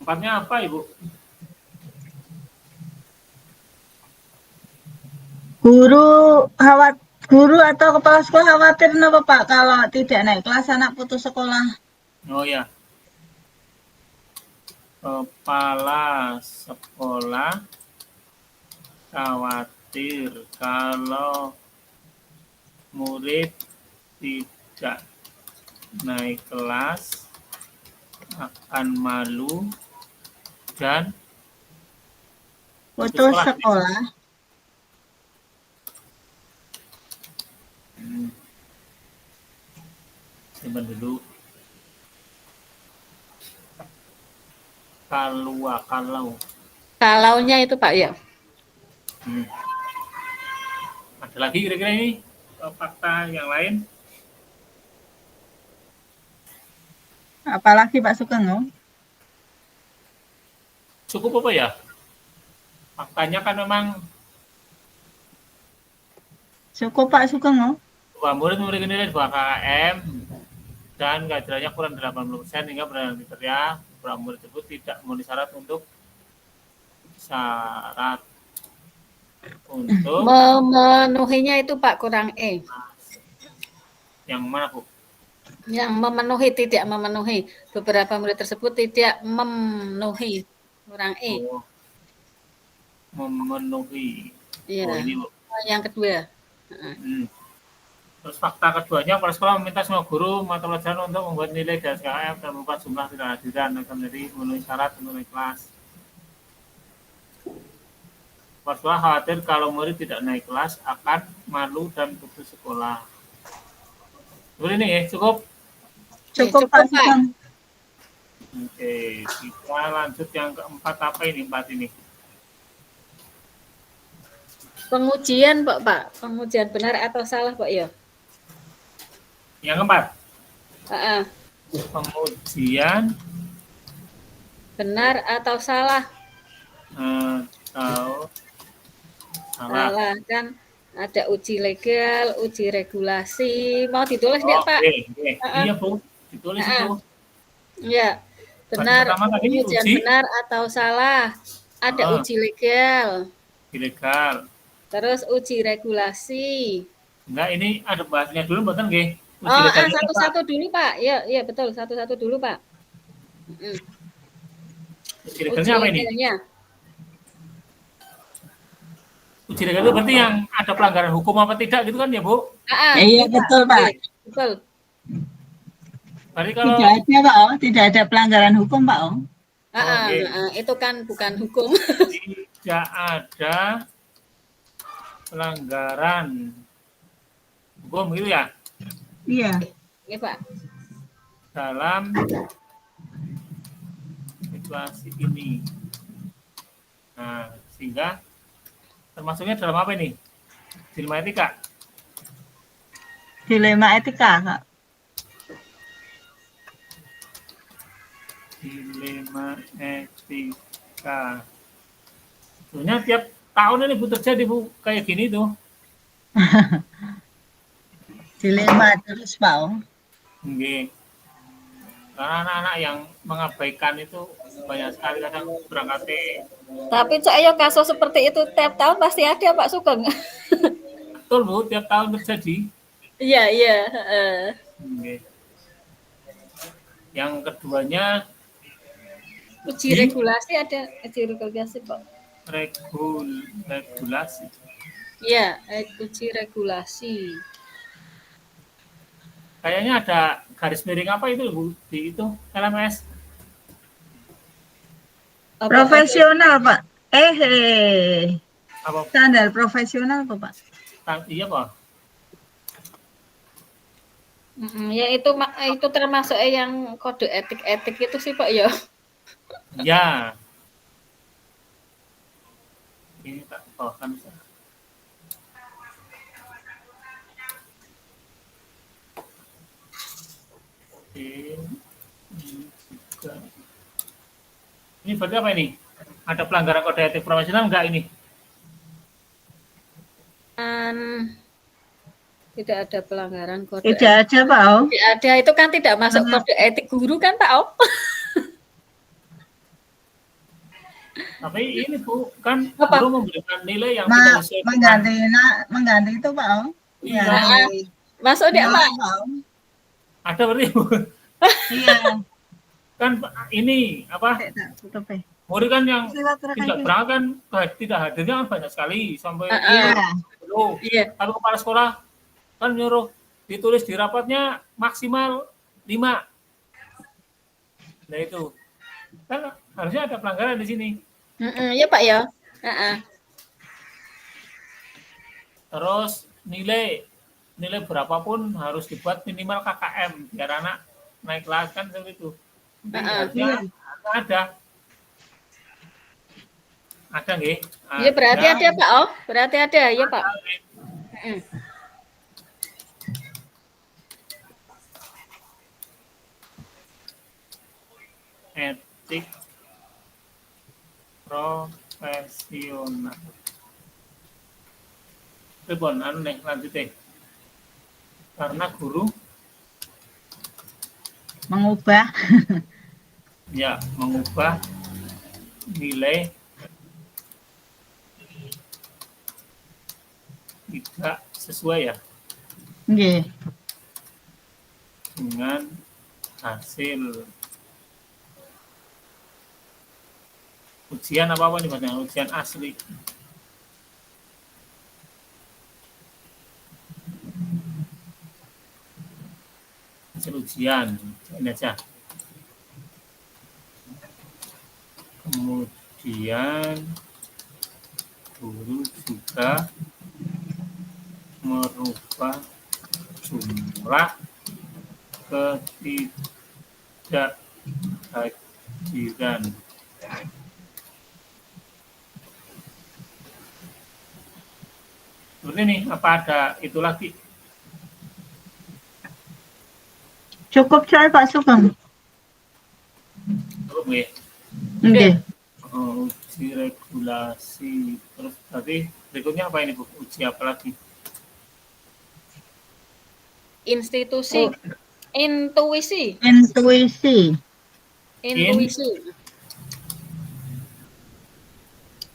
Tempatnya apa, Ibu? Guru atau kepala sekolah khawatir napa Pak kalau tidak naik kelas anak putus sekolah? Oh ya. Kepala sekolah khawatir kalau murid tidak naik kelas akan malu dan putus sekolah. Simpan dulu. Kalau. Kalaunya itu Pak ya. Ada lagi kira-kira ini fakta yang lain? Apalagi Pak Sugeng? Cukup apa ya? Faktanya kan memang cukup Pak Sugeng. bahwa murid memiliki nilai 2 KKM dan kehadirannya kurang 80% hingga berada di kriteria beberapa murid tersebut tidak memenuhi syarat untuk memenuhinya itu Pak kurang E. Yang mana Bu? Yang memenuhi, tidak memenuhi. Beberapa murid tersebut tidak memenuhi, kurang E. Oh, memenuhi. Iya. Oh, ini Bu. Yang kedua. Terus fakta keduanya, kepala sekolah meminta semua guru mata pelajaran untuk membuat nilai dari SKM dan membuat jumlah tidak hadiran akan menjadi memenuhi syarat untuk naik kelas. Kepala sekolah khawatir kalau murid tidak naik kelas akan malu dan putus sekolah. Boleh nih ya, cukup? Cukup Pak Sugeng. Oke, kita lanjut yang keempat. Apa ini empat ini? Pengujian Pak. Pengujian benar atau salah Pak ya? Yang keempat. Pengujian benar atau salah? Salah kan ada uji legal, uji regulasi. Mau ditulis nggak Pak? Iya Bu, ditulis itu. Iya, benar. Pengujian benar atau salah? Ada uji legal. Ilegal. Terus uji regulasi. Enggak, ini ada bahasnya dulu betul nggih? Satu-satu dulu Pak. Iya betul, satu-satu dulu Pak. Uji legalnya apa ini? Uji legal itu berarti yang ada pelanggaran hukum apa tidak gitu kan ya Bu? Iya betul Pak. Betul. Berarti kalau tidak ada Pak tidak ada pelanggaran hukum Pak itu kan bukan hukum. Tidak ada pelanggaran hukum gitu ya? Iya. Iya Pak. Dalam situasi ini. Nah, sehingga termasuknya dalam apa ini? Dilema etika. Dilema etika, Kak. Dilema etika. Sebenarnya tiap tahun ini Bu terjadi Bu kayak gini tuh. Dilema terus Pak. Nggih. Karena anak-anak yang mengabaikan itu banyak sekali kadang berangkatnya. Tapi saya kasus seperti itu tiap tahun pasti ada Pak Sugeng. Betul Bu, tiap tahun terjadi. Iya. Nggih. Yang keduanya uji regulasi ada uji regulasi Pak. Regulasi. Iya, uji regulasi. Kayaknya ada garis miring apa itu Bu di itu LMS? Profesional Pak. Apa? Standar profesional kok Pak. Iya Pak. Ya itu termasuk yang kode etik itu sih Pak ya. Ya. Ini tak kan bisa. Ini berarti apa ini? Ada pelanggaran kode etik profesional enggak ini? Tidak ada pelanggaran kode etik. Tidak ada Pak Om. Tidak ada, itu kan tidak masuk kode etik guru kan Pak Om. Tapi ini Bu, kan guru memberikan nilai yang tidak sesuai mengganti itu Pak Om. Iya. Masuk dia Pak. Ada berarti Bu. Iya. Kan ini apa? Murid kan yang tidak berangkat kan tidak hadirnya kan banyak sekali sampai Iya. Kalau kepala sekolah kan nyuruh ditulis di rapatnya maksimal 5. Nah itu kan harusnya ada pelanggaran di sini. Ya Pak ya. Terus nilai berapapun harus dibuat minimal KKM biar anak naik kelas kan seperti itu. Harusnya ada nggih. Iya berarti ada Pak. Oh berarti ada ya Pak. Etik profesional. Pripun anu nih lanjutnya. Karena guru mengubah nilai tidak sesuai ya nggih dengan hasil ujian apa nih Mas? Ujian asli. Hasil ujian ini aja. Kemudian guru juga merubah jumlah ketidakhadiran. Seperti ini, apa ada itu lagi? cukup saya Pak Sugeng. Cukup nggih? Nggih. Uji regulasi. Terus tadi berikutnya apa ini Bu? Uji apa lagi? Institusi. Intuisi. Intuisi.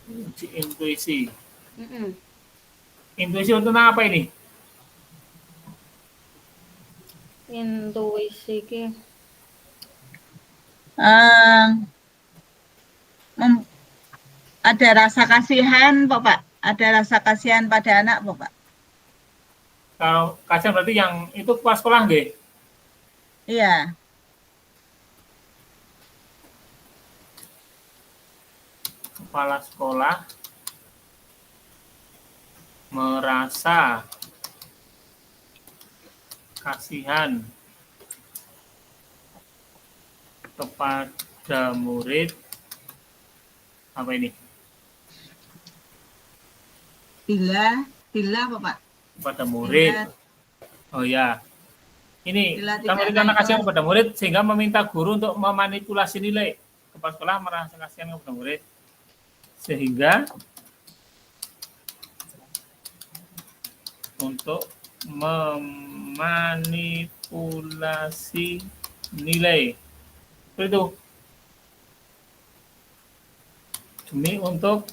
Uji intuisi. Intuisi untuk apa ini? Intuisi ki ada rasa kasihan Pak. Ada rasa kasihan pada anak Pak. Kalau kasihan berarti yang itu kepala sekolah nggih? Iya. Kepala sekolah merasa kasihan kepada murid apa ini? Bila Pak. Kepada murid. Oh ya. Ini karena kasihan kepada murid sehingga meminta guru untuk memanipulasi nilai. Kepala sekolah merasa kasihan kepada murid sehingga untuk memanipulasi nilai. Itu demi untuk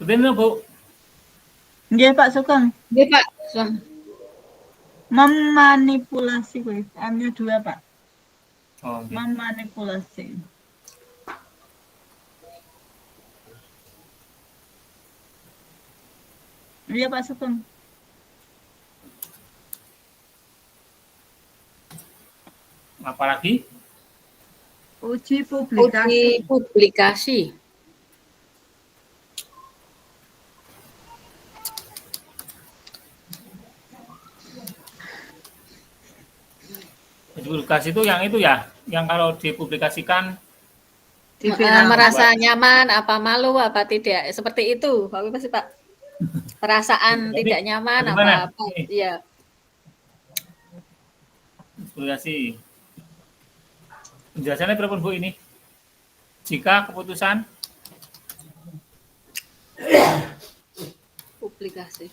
seperti ini Bu. Nggih Pak Sugeng. Nggih Pak. Memanipulasi kuwi. M-nya 2 Pak. Oh, okay. Memanipulasi. Iya Pak Sugeng. Apalagi? Uji publikasi. Publikasi itu ya, yang kalau dipublikasikan merasa nyaman, apa malu, apa tidak, seperti itu, Pak Wimas Pak. Perasaan tidak nyaman, apa, iya. Publikasi. Penjelasannya berapa Bu ini? Jika keputusan publikasi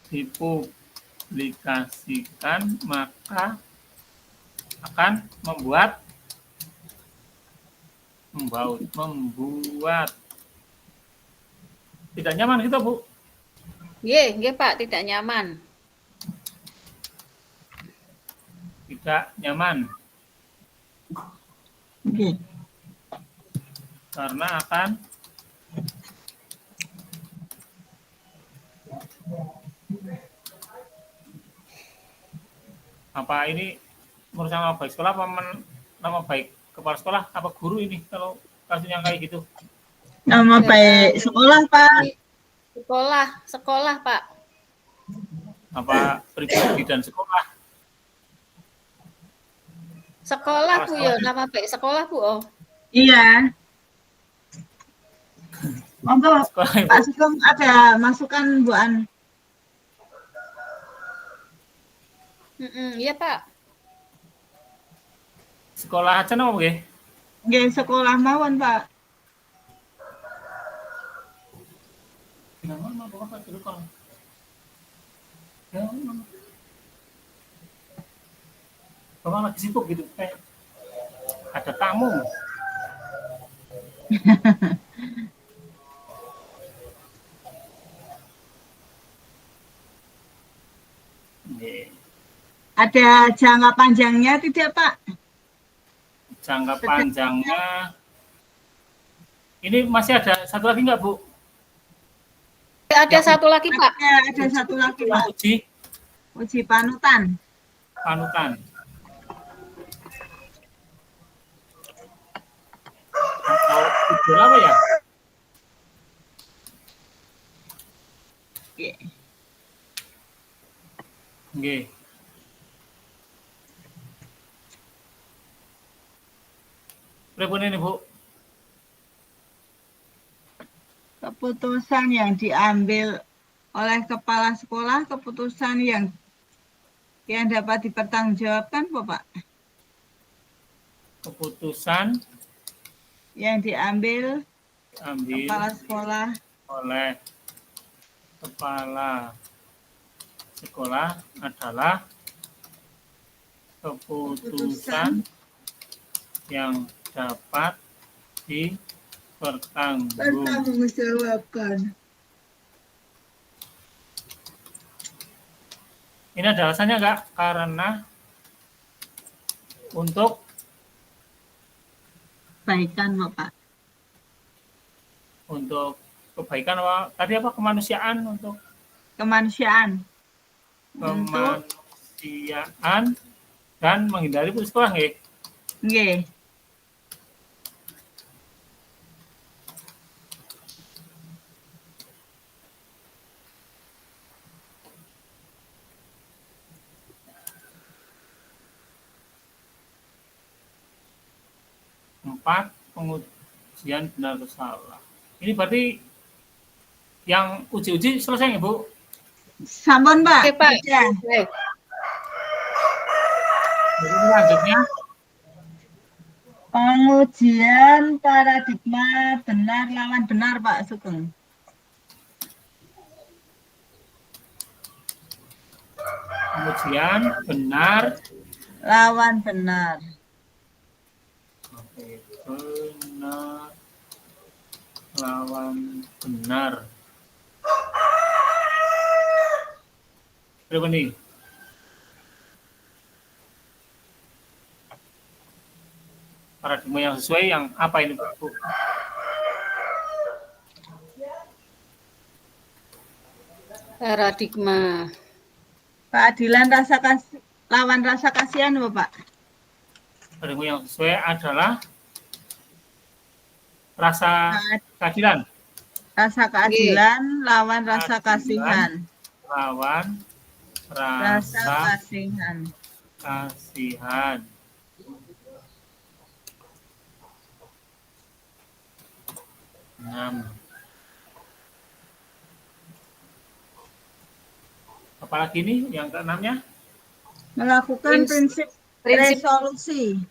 dipublikasikan maka akan membuat tidak nyaman gitu Bu. Nggih, Pak, tidak nyaman. Tidak nyaman Nggih. karena akan apa ini menurut nama baik sekolah apa nama baik kepala sekolah apa guru ini kalau kasusnya kayak gitu? Nama baik sekolah, Pak. Sekolah, Pak. Apa pribadi dan sekolah? Sekolah, Bu, ya, nama baik sekolah, Bu. Oh. Iya. Monggo, Sekolah, Ibu. Pak Sugeng ada masukan, Bu An. Iya, Pak. Sekolah aja napa nggih? Nggih, sekolah mawon, Pak. Nama Bapak dulu kalau. Ya, Bapak lagi sibuk gitu kayak ada tamu. Nggih. Ada jangka panjangnya tidak, Pak? Jangka panjangnya ini masih ada satu lagi nggak, Bu? Ada satu lagi, Pak. Ada satu lagi, Pak. Uji panutan. Panutan. Atau uji apa ya? Nggih. Pripun ini, Bu? Keputusan yang diambil oleh kepala sekolah, keputusan yang dapat dipertanggungjawabkan, Pak? Keputusan yang diambil kepala sekolah oleh kepala sekolah adalah keputusan yang dapat dipertanggungjawabkan. Ini ada alasannya enggak? Karena untuk kebaikan, Pak. Untuk kebaikan apa? Tadi apa? Kemanusiaan untuk kemanusiaan. Kemanusiaan dan menghindari putus sekolah nggih? Nggih. Empat, pengujian benar atau salah. Ini berarti yang uji-uji selesai nggih, Bu? Sampun, Pak. Oke, Pak. Ya. Jadi selanjutnya pengujian paradigma benar lawan benar, Pak Sugeng. Pengujian benar lawan benar. Oke, benar lawan benar. Berapa nih? Paradigma yang sesuai yang apa ini, Bu? Paradigma. Keadilan lawan rasa kasihan, Bapak. Paradigma yang sesuai adalah rasa keadilan. Rasa keadilan lawan rasa kasihan. Lawan rasa kasihan. Kasihan. Apalagi ini yang keenamnya? Melakukan prinsip resolusi.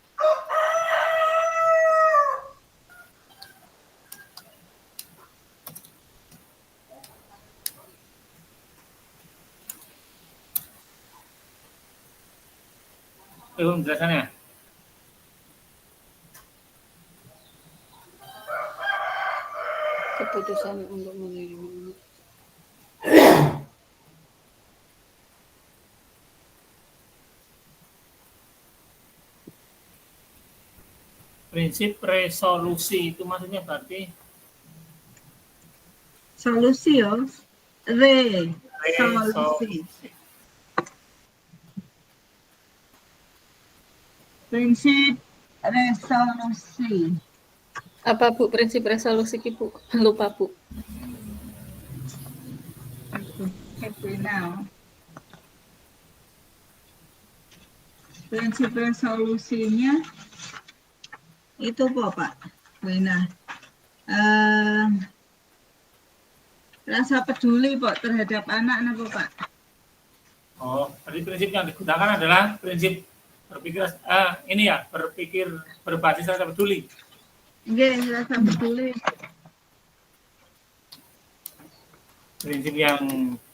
Penjelasannya. Keputusan untuk menerima prinsip resolusi itu maksudnya berarti Solusi ya. Solusi. resolusi. Prinsip resolusi. Apa Bu prinsip resolusi Ki, Bu? Lupa Bu. Happy now. Prinsip resolusinya itu apa Pak? Wina. Rasa peduli Pak terhadap anak apa Pak? Oh, tadi prinsip yang digunakan adalah prinsip berpikir ini ya, berpikir berbasis rasa peduli. Iya, rasa peduli. Prinsip yang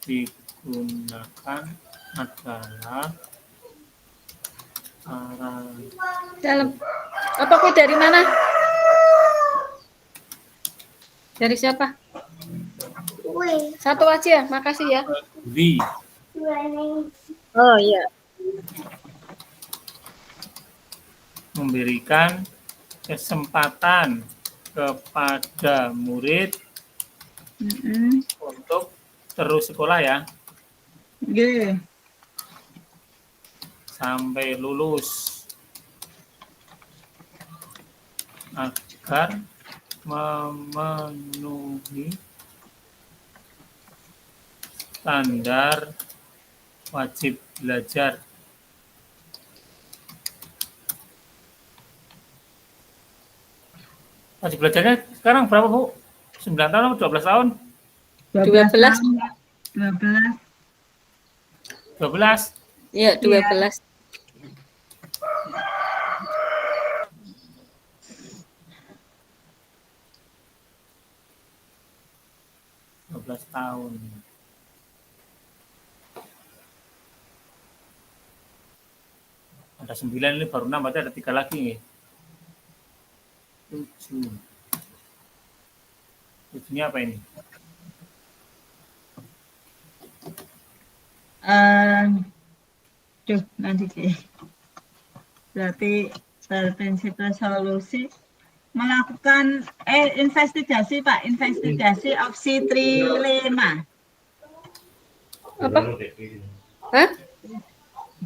digunakan adalah Dalam. Apa Bu dari mana? Dari siapa? Satu aja, makasih ya. peduli. Oh iya. Memberikan kesempatan kepada murid untuk terus sekolah ya, Iya. sampai lulus agar memenuhi standar wajib belajar. Wajib belajarnya sekarang berapa Bu? 9 tahun atau 12 tahun? 12. 12. 12. Iya, 12. Tahun. Ada 9 ini baru 6, berarti ada 3 lagi nih. 7. 7-nya apa ini? Nanti sih. Berarti prinsip resolusi melakukan investigasi Pak, investigasi opsi trilema. Apa? Hah?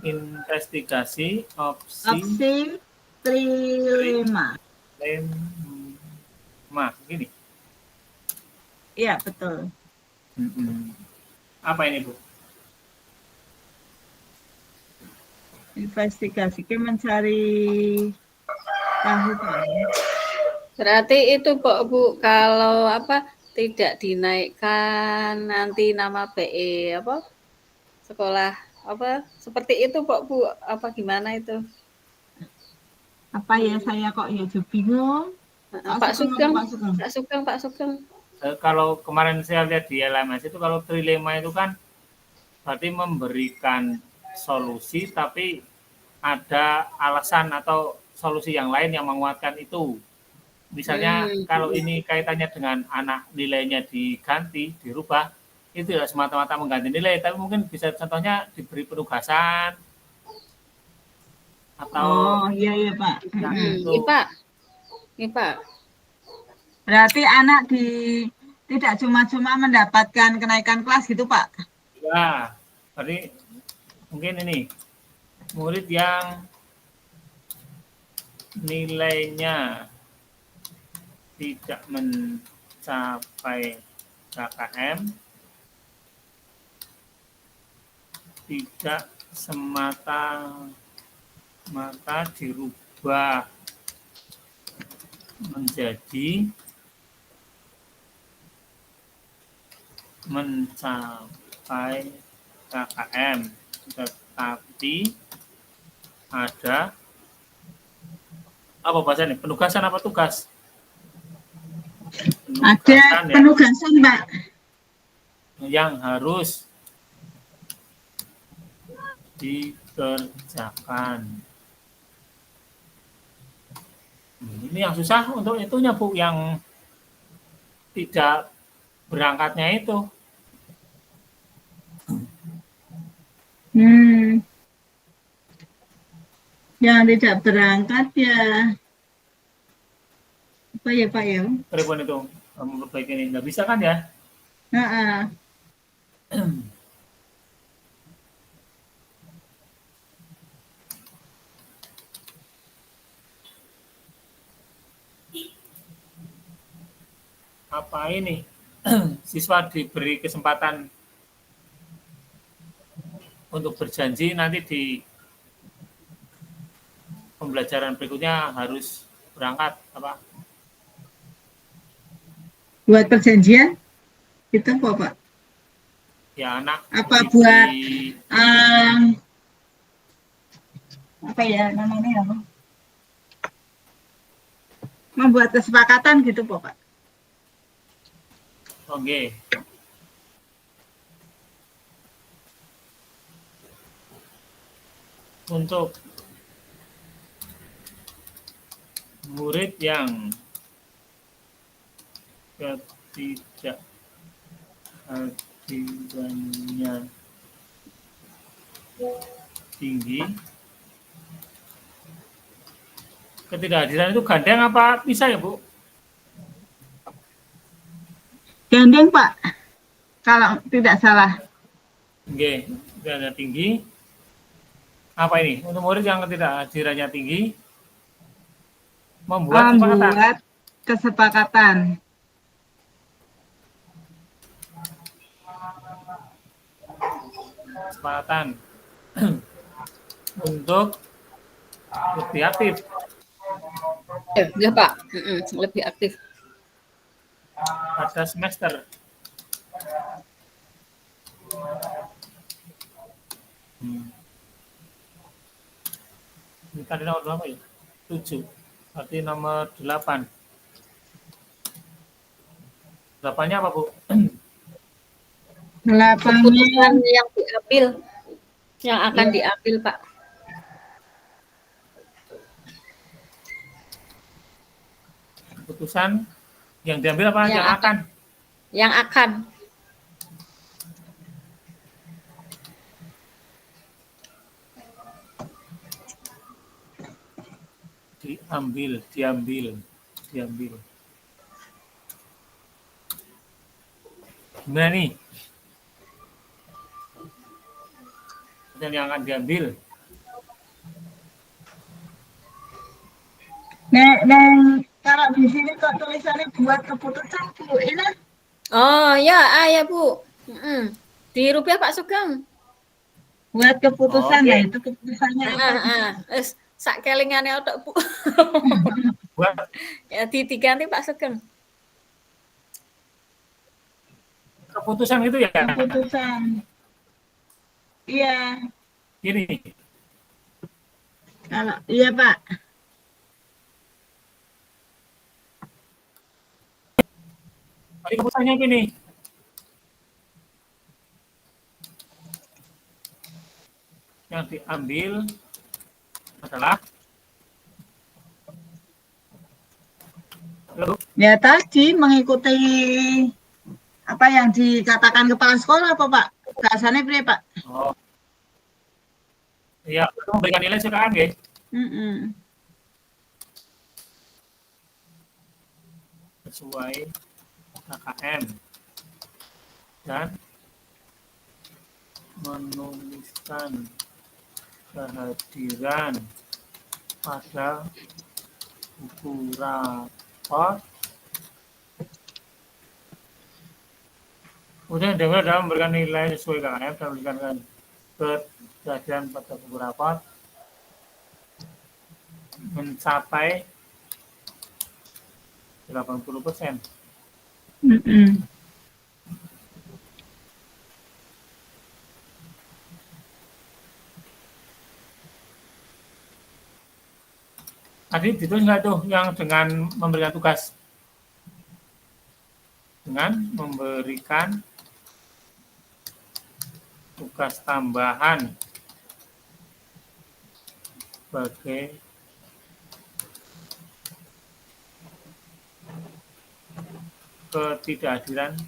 Investigasi opsi trilema. Gini. Iya, betul. Apa ini Bu? Investigasi mencari tahu Pak. Berarti itu Bu, kalau apa tidak dinaikkan nanti nama BE apa sekolah apa seperti itu Bu, apa gimana itu? Apa ya, saya kok ya bingung. Pak Sugeng. Kalau kemarin saya lihat di LMS itu kalau trilema itu kan berarti memberikan solusi tapi ada alasan atau solusi yang lain yang menguatkan itu. Misalnya kalau ini kaitannya dengan anak nilainya diganti, dirubah, itu tidak semata-mata mengganti nilai, tapi mungkin bisa contohnya diberi penugasan atau iya Pak. Iya Pak. Berarti anak tidak cuma mendapatkan kenaikan kelas gitu Pak? Ya, berarti mungkin ini murid yang nilainya tidak mencapai KKM tidak semata-mata dirubah menjadi mencapai KKM, tetapi ada apa bahasanya? Penugasan apa tugas? Ada penugasan Pak yang harus dikerjakan. Ini yang susah untuk itunya Bu, yang tidak berangkatnya itu. Yang tidak berangkat ya Oh ya Pak ya. Pripun itu memperbaiki ini? Nggak bisa kan ya? Heeh. Apa ini? Siswa diberi kesempatan untuk berjanji nanti di pembelajaran berikutnya harus berangkat apa? Buat perjanjian itu apa Pak? Ya anak Apa diberi buat apa ya namanya ya? Membuat kesepakatan gitu Pak. oke. Untuk murid yang ketidakhadirannya tinggi, ketidakhadiran itu gandeng apa bisa ya Bu? Gandeng Pak, kalau tidak salah. Oke, ketidakhadiran tinggi. Apa ini? Untuk murid yang ketidakhadirannya tinggi, membuat kesepakatan. Membuat kesepakatan. Kesepakatan untuk lebih aktif. Ya Pak, lebih aktif. Pada semester. Ini tadi nomor berapa ya? 7. Berarti nomor 8. 8-nya apa, Bu? 8-nya Keputusan yang diambil, yang akan diambil, Pak. Keputusan yang diambil apa? Yang akan. Yang akan. Diambil. Gimana nih? Dan yang akan diambil. Neng, kalau di sini kok tulisannya buat keputusan Bu, ini? Oh ya, ya Bu. Di rupiah Pak Sugeng. Buat keputusan lah, itu keputusannya apa? Sak kelingane otak Bu. Buat Ya diganti Pak Sugeng. keputusan itu ya? Keputusan. Iya. Gini. Kalau iya Pak. Tadi keputusannya gini. Yang diambil adalah ya tadi mengikuti apa yang dikatakan kepala sekolah apa Pak? Bahasanya berapa Pak? Oh. Iya, memberikan nilai sekarang ya. Sesuai KKM dan menuliskan kehadiran pada buku rapor. Kemudian DPR dalam memberikan nilai sesuai KKM dan memberikan kehadiran pada buku rapor mencapai 80%. Tadi ditulis nggak tuh yang dengan memberikan tugas? Dengan memberikan tugas tambahan sebagai ketidakhadiran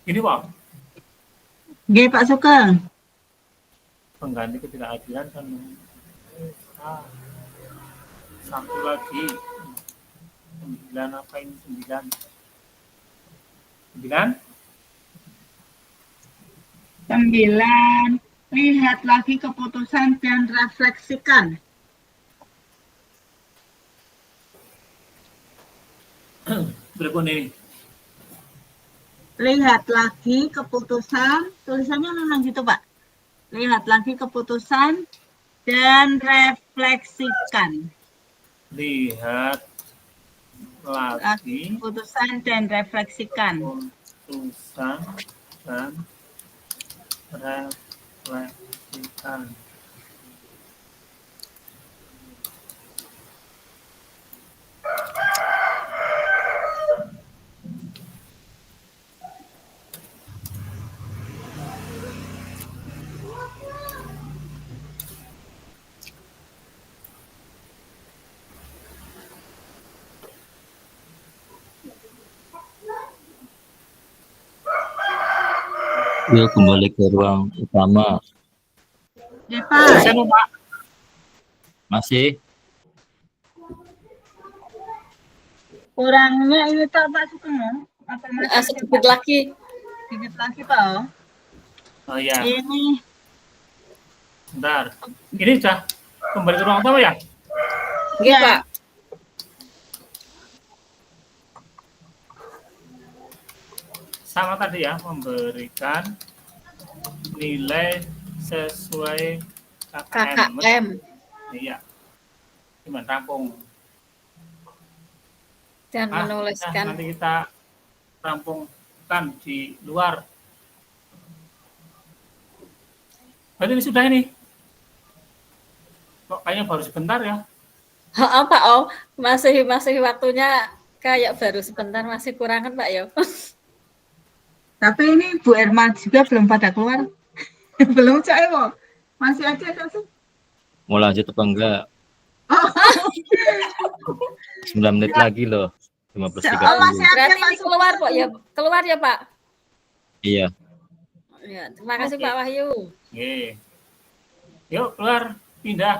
Ini Pak, Nggih, Pak Sugeng. pengganti ketidakadilan kan. Ah, satu lagi. 9 apa ini? 9. 9? 9. Lihat lagi keputusan dan refleksikan. Berikut ini. Lihat lagi keputusan, tulisannya memang gitu, Pak. Lihat lagi keputusan dan refleksikan. Lihat lagi Keputusan dan refleksikan. keputusan dan refleksikan. Yuk kembali ke ruang utama. Ya, Pak. Saya mau Pak. Masih? Kurangnya ini tak, Pak Sugeng. Apa masih Sedikit lagi. sedikit lagi, Pak? Oh iya, Ini bentar. Ini sudah kembali ke ruang utama ya? Iya, Ya. Pak. Sama tadi ya, memberikan nilai sesuai KKM. KKM. Iya. Gimana rampung? Dan Nah, menuliskan. nanti kita rampungkan di luar. Berarti ini sudah ini. Kok kayaknya baru sebentar ya? Pak Om, masih waktunya kayak baru sebentar, masih kurangan Pak ya. Tapi ini Bu Erma juga belum pada keluar. Belum, Cak Ewo. Masih ada kan sih? Mau lanjut apa enggak? 9 menit lagi loh. 15.30. masih ada, Berarti Pak ini keluar Pak ya, keluar ya Pak. Iya. Ya, terima kasih Oke. Pak Wahyu. Oke. Yuk keluar, pindah.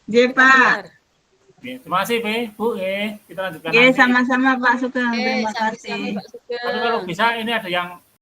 Iya, Pak. Keluar. Oke, terima kasih Bu. Kita lanjutkan Oke, nanti. sama-sama Pak Sugeng. Terima Sama-sama kasih. Pak Sugeng. Tapi kalau bisa ini ada yang